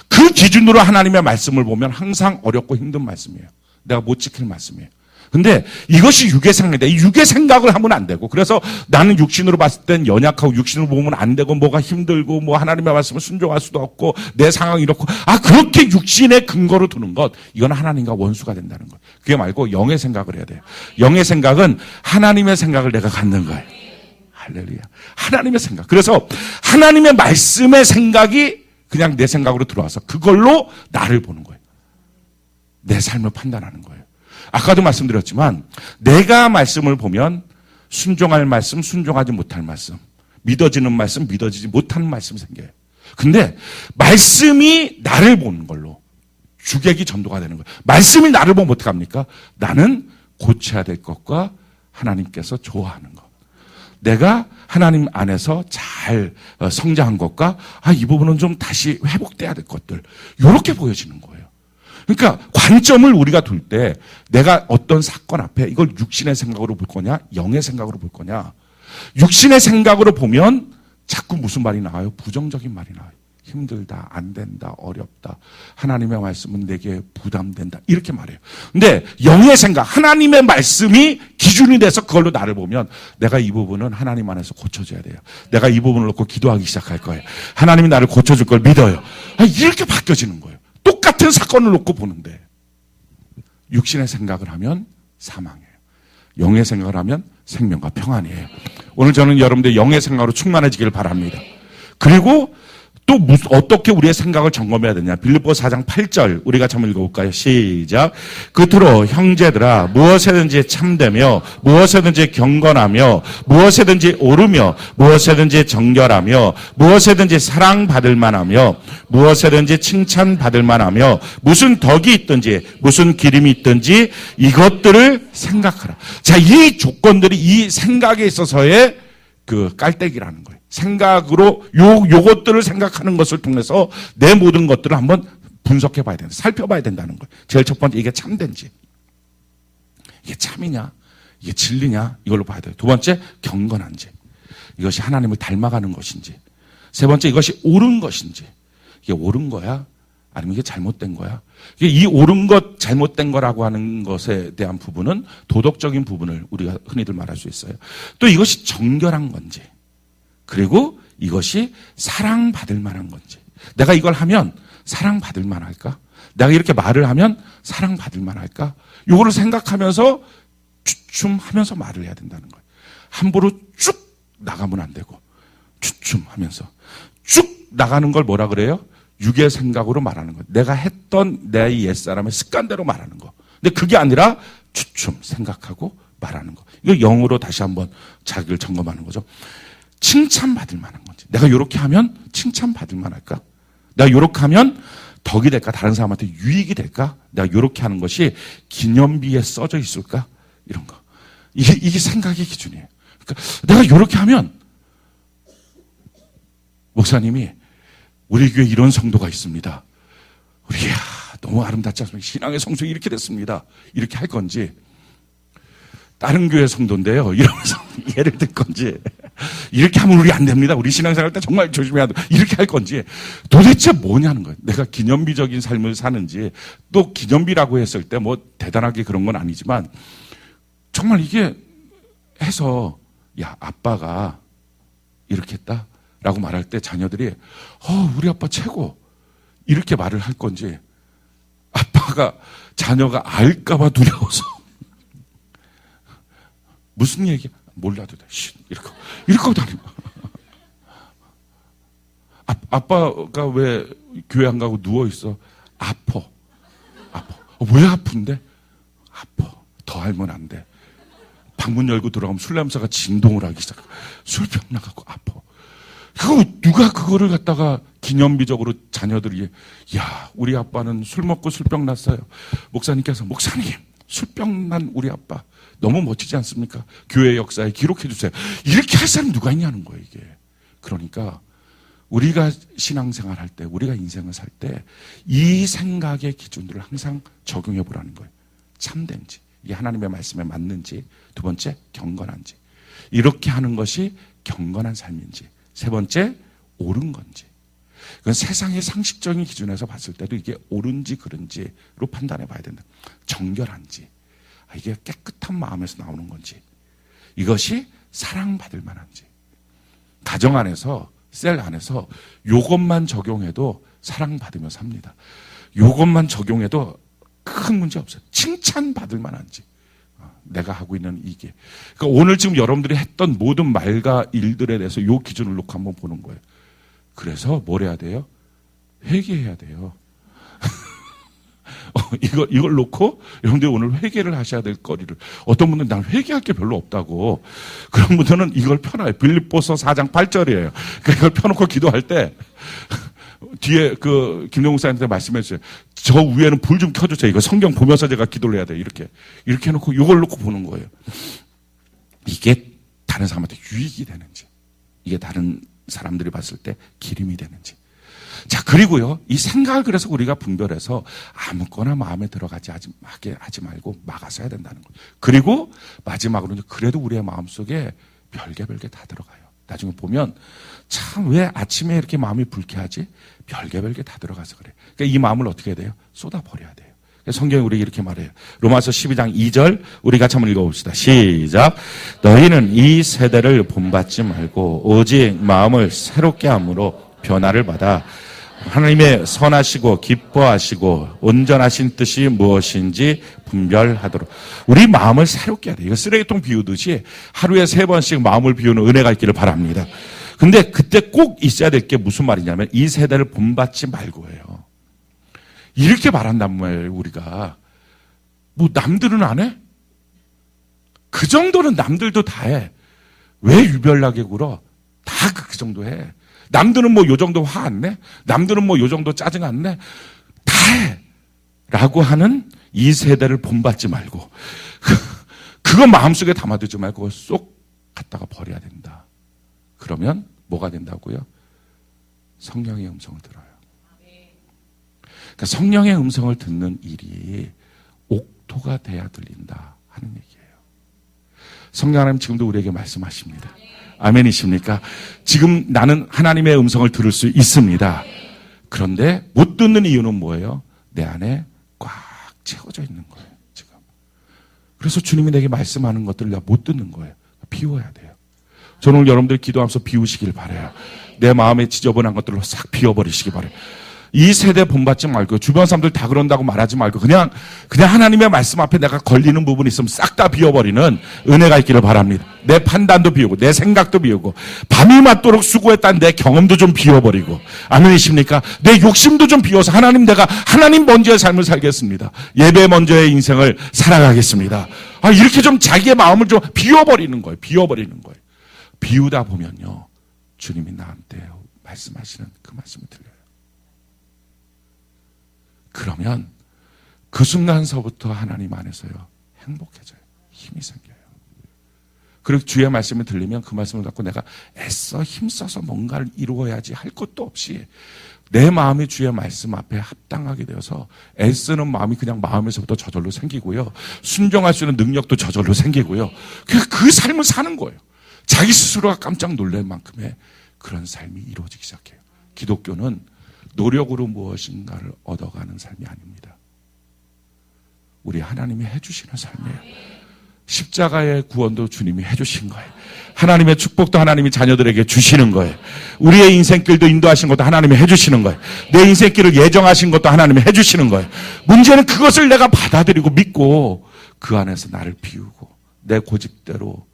그 기준으로 하나님의 말씀을 보면 항상 어렵고 힘든 말씀이에요. 내가 못 지킬 말씀이에요. 근데 이것이 육의 생각인데 이 육의 생각을 하면 안 되고, 그래서 나는 육신으로 봤을 땐 연약하고 육신으로 보면 안 되고 뭐가 힘들고 뭐 하나님의 말씀을 순종할 수도 없고 내 상황이 이렇고, 그렇게 육신의 근거로 두는 것, 이건 하나님과 원수가 된다는 것. 그게 말고 영의 생각을 해야 돼요. 영의 생각은 하나님의 생각을 내가 갖는 거예요. 할렐루야. 하나님의 생각. 그래서 하나님의 말씀의 생각이 그냥 내 생각으로 들어와서 그걸로 나를 보는 거예요. 내 삶을 판단하는 거예요. 아까도 말씀드렸지만 내가 말씀을 보면 순종할 말씀, 순종하지 못할 말씀, 믿어지는 말씀, 믿어지지 못하는 말씀이 생겨요. 근데 말씀이 나를 보는 걸로 주객이 전도가 되는 거예요. 말씀이 나를 보면 어떻게 합니까? 나는 고쳐야 될 것과 하나님께서 좋아하는 것, 내가 하나님 안에서 잘 성장한 것과 이 부분은 좀 다시 회복돼야 될 것들, 이렇게 보여지는 거예요. 그러니까 관점을 우리가 둘 때 내가 어떤 사건 앞에 이걸 육신의 생각으로 볼 거냐, 영의 생각으로 볼 거냐. 육신의 생각으로 보면 자꾸 무슨 말이 나와요? 부정적인 말이 나와요. 힘들다, 안 된다, 어렵다, 하나님의 말씀은 내게 부담된다, 이렇게 말해요. 근데 영의 생각, 하나님의 말씀이 기준이 돼서 그걸로 나를 보면 내가 이 부분은 하나님 안에서 고쳐줘야 돼요. 내가 이 부분을 놓고 기도하기 시작할 거예요. 하나님이 나를 고쳐줄 걸 믿어요. 이렇게 바뀌어지는 거예요. 똑같은 사건을 놓고 보는데 육신의 생각을 하면 사망이에요. 영의 생각을 하면 생명과 평안이에요. 오늘 저는 여러분들 영의 생각으로 충만해지길 바랍니다. 그리고 또 어떻게 우리의 생각을 점검해야 되냐. 빌립보서 4장 8절 우리가 한번 읽어볼까요? 시작. 끝으로 형제들아, 무엇에든지 참되며 무엇에든지 경건하며 무엇에든지 오르며 무엇에든지 정결하며 무엇에든지 사랑받을 만하며 무엇에든지 칭찬받을 만하며 무슨 덕이 있든지 무슨 기림이 있든지 이것들을 생각하라. 자, 이 조건들이 이 생각에 있어서의 그 깔때기라는 거예요. 생각으로 요것들을 생각하는 것을 통해서 내 모든 것들을 한번 분석해 봐야 된다. 살펴봐야 된다는 거예요. 제일 첫 번째, 이게 참된지, 이게 참이냐, 이게 진리냐, 이걸로 봐야 돼요. 두 번째, 경건한지, 이것이 하나님을 닮아가는 것인지. 세 번째, 이것이 옳은 것인지, 이게 옳은 거야, 아니면 이게 잘못된 거야. 이 옳은 것, 잘못된 거라고 하는 것에 대한 부분은 도덕적인 부분을 우리가 흔히들 말할 수 있어요. 또 이것이 정결한 건지, 그리고 이것이 사랑받을 만한 건지. 내가 이걸 하면 사랑받을 만할까? 내가 이렇게 말을 하면 사랑받을 만할까? 이거를 생각하면서 주춤하면서 말을 해야 된다는 거예요. 함부로 쭉 나가면 안 되고 주춤하면서 쭉 나가는 걸 뭐라 그래요? 육의 생각으로 말하는 거예요. 내가 했던 내 옛사람의 습관대로 말하는 거. 근데 그게 아니라 주춤 생각하고 말하는 거. 이거 영으로 다시 한번 자기를 점검하는 거죠. 칭찬받을 만한 건지. 내가 이렇게 하면 칭찬받을 만할까? 내가 이렇게 하면 덕이 될까? 다른 사람한테 유익이 될까? 내가 이렇게 하는 것이 기념비에 써져 있을까? 이런 거. 이게 생각의 기준이에요. 그러니까 내가 이렇게 하면 목사님이 우리 교회에 이런 성도가 있습니다. 우리 너무 아름답지 않습니까? 신앙의 성숙이 이렇게 됐습니다. 이렇게 할 건지, 다른 교회 성도인데요, 이러면서 예를 들 건지, 이렇게 하면 우리 안 됩니다. 우리 신앙생활 때 정말 조심해야 돼. 이렇게 할 건지, 도대체 뭐냐는 거예요. 내가 기념비적인 삶을 사는지, 또 기념비라고 했을 때 뭐 대단하게 그런 건 아니지만, 정말 이게 해서, 야, 아빠가 이렇게 했다? 라고 말할 때 자녀들이, 우리 아빠 최고. 이렇게 말을 할 건지, 아빠가 자녀가 알까봐 두려워서, 무슨 얘기야? 몰라도 돼. 이렇게 하고 다니고. 아빠가 왜 교회 안 가고 누워있어? 아파. 왜 아픈데? 아파. 더 알면 안 돼. 방문 열고 들어가면 술 냄새가 진동을 하기 시작해. 술병 나가고 아파. 누가 그거를 갖다가 기념비적으로 자녀들이, 야, 우리 아빠는 술 먹고 술병 났어요. 목사님께서, 목사님, 술병 난 우리 아빠. 너무 멋지지 않습니까? 교회 역사에 기록해 주세요. 이렇게 할 사람이 누가 있냐는 거예요, 이게. 그러니까 우리가 신앙생활 할 때, 우리가 인생을 살 때 이 생각의 기준들을 항상 적용해 보라는 거예요. 참된지, 이게 하나님의 말씀에 맞는지, 두 번째, 경건한지. 이렇게 하는 것이 경건한 삶인지, 세 번째, 옳은 건지. 그건 세상의 상식적인 기준에서 봤을 때도 이게 옳은지 그른지로 판단해 봐야 된다. 정결한지, 이게 깨끗한 마음에서 나오는 건지, 이것이 사랑받을 만한지. 가정 안에서, 셀 안에서 요것만 적용해도 사랑받으며 삽니다. 요것만 적용해도 큰 문제 없어요. 칭찬받을 만한지. 내가 하고 있는 이게. 그러니까 오늘 지금 여러분들이 했던 모든 말과 일들에 대해서 요 기준을 놓고 한번 보는 거예요. 그래서 뭘 해야 돼요? 회개해야 돼요. 이걸 놓고 여러분들이 오늘 회개를 하셔야 될 거리를, 어떤 분들은 난 회개할 게 별로 없다고, 그런 분들은 이걸 펴놔요. 빌립보서 4장 8절이에요. 그러니까 이걸 펴놓고 기도할 때 뒤에 김영웅 목사님한테 말씀해 주세요. 저 위에는 불 좀 켜주세요. 이거 성경 보면서 제가 기도를 해야 돼요. 이렇게 해놓고 이걸 놓고 보는 거예요. 이게 다른 사람한테 유익이 되는지, 이게 다른 사람들이 봤을 때 기림이 되는지. 자, 그리고요, 이 생각을 그래서 우리가 분별해서 아무거나 마음에 들어가지 하지 말고 막아서 해야 된다는 거예요. 그리고 마지막으로는 그래도 우리의 마음속에 별게 다 들어가요. 나중에 보면 참 왜 아침에 이렇게 마음이 불쾌하지? 별게 다 들어가서 그래. 그러니까 이 마음을 어떻게 해야 돼요? 쏟아버려야 돼요. 성경이 우리에게 이렇게 말해요. 로마서 12장 2절 우리 같이 한번 읽어봅시다. 시작. 너희는 이 세대를 본받지 말고 오직 마음을 새롭게 함으로 변화를 받아 하나님의 선하시고 기뻐하시고 온전하신 뜻이 무엇인지 분별하도록. 우리 마음을 새롭게 해야 돼요. 이거 쓰레기통 비우듯이 하루에 3번씩 마음을 비우는 은혜가 있기를 바랍니다. 근데 그때 꼭 있어야 될 게 무슨 말이냐면 이 세대를 본받지 말고예요. 이렇게 말한단 말이에요. 우리가 뭐 남들은 안 해? 그 정도는 남들도 다 해. 왜 유별나게 굴어? 다 그 정도 해. 남들은 뭐 요 정도 화 안 내? 남들은 뭐 요 정도 짜증 안 내? 다 해. 라고 하는 이 세대를 본받지 말고 그거 마음속에 담아두지 말고 그걸 쏙 갖다가 버려야 된다. 그러면 뭐가 된다고요? 성령의 음성을 들어요. 그러니까 성령의 음성을 듣는 일이 옥토가 돼야 들린다 하는 얘기예요. 성령 하나님 지금도 우리에게 말씀하십니다. 아멘이십니까? 지금 나는 하나님의 음성을 들을 수 있습니다. 그런데 못 듣는 이유는 뭐예요? 내 안에 꽉 채워져 있는 거예요, 지금. 그래서 주님이 내게 말씀하는 것들을 내가 못 듣는 거예요. 비워야 돼요. 저는 오늘 여러분들 기도하면서 비우시길 바라요. 내 마음에 지저분한 것들로 싹 비워버리시기 바라요. 이 세대 본받지 말고 주변 사람들 다 그런다고 말하지 말고 그냥 하나님의 말씀 앞에 내가 걸리는 부분이 있으면 싹 다 비워버리는 은혜가 있기를 바랍니다. 내 판단도 비우고 내 생각도 비우고 밤이 맞도록 수고했다는 내 경험도 좀 비워버리고, 아멘이십니까? 내 욕심도 좀 비워서 내가 하나님 먼저의 삶을 살겠습니다. 예배 먼저의 인생을 살아가겠습니다. 이렇게 좀 자기의 마음을 좀 비워버리는 거예요. 비우다 보면요, 주님이 나한테 말씀하시는 그 말씀을 들려요. 그러면 그 순간서부터 하나님 안에서요, 행복해져요. 힘이 생겨요. 그리고 주의 말씀을 들리면 그 말씀을 갖고 내가 애써 힘써서 뭔가를 이루어야지 할 것도 없이 내 마음이 주의 말씀 앞에 합당하게 되어서 애쓰는 마음이 그냥 마음에서부터 저절로 생기고요. 순종할 수 있는 능력도 저절로 생기고요. 그 삶을 사는 거예요. 자기 스스로가 깜짝 놀랄 만큼의 그런 삶이 이루어지기 시작해요. 기독교는 노력으로 무엇인가를 얻어가는 삶이 아닙니다. 우리 하나님이 해주시는 삶이에요. 십자가의 구원도 주님이 해주신 거예요. 하나님의 축복도 하나님이 자녀들에게 주시는 거예요. 우리의 인생길도 인도하신 것도 하나님이 해주시는 거예요. 내 인생길을 예정하신 것도 하나님이 해주시는 거예요. 문제는 그것을 내가 받아들이고 믿고 그 안에서 나를 비우고 내 고집대로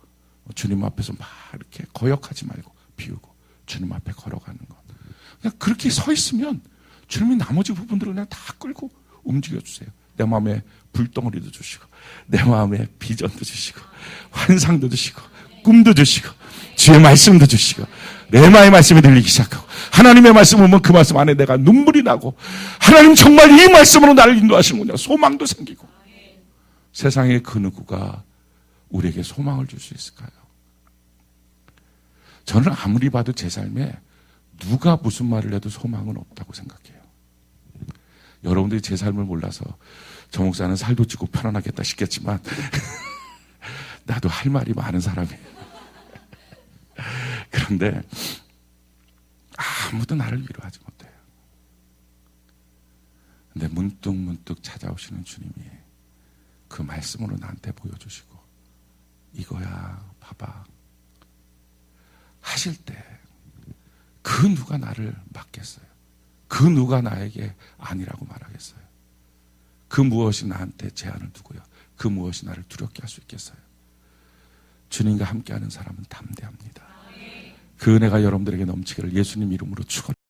주님 앞에서 막 이렇게 거역하지 말고 비우고 주님 앞에 걸어가는 것. 그냥 그렇게 서 있으면 주님이 나머지 부분들을 그냥 다 끌고 움직여주세요. 내 마음에 불덩어리도 주시고 내 마음에 비전도 주시고 환상도 주시고 꿈도 주시고 주의 말씀도 주시고 레마의 말씀이 들리기 시작하고 하나님의 말씀을 보면 그 말씀 안에 내가 눈물이 나고 하나님 정말 이 말씀으로 나를 인도하시는구나 소망도 생기고 세상의 그 누구가 우리에게 소망을 줄 수 있을까요? 저는 아무리 봐도 제 삶에 누가 무슨 말을 해도 소망은 없다고 생각해요. 여러분들이 제 삶을 몰라서 저 목사는 살도 찌고 편안하겠다 싶겠지만 나도 할 말이 많은 사람이에요. 그런데 아무도 나를 위로하지 못해요. 근데 문득 찾아오시는 주님이 그 말씀으로 나한테 보여주시고 이거야 봐봐 하실 때 그 누가 나를 막겠어요? 그 누가 나에게 아니라고 말하겠어요? 그 무엇이 나한테 제한을 두고요? 그 무엇이 나를 두렵게 할 수 있겠어요? 주님과 함께하는 사람은 담대합니다. 그 은혜가 여러분들에게 넘치기를 예수님 이름으로 축원합니다.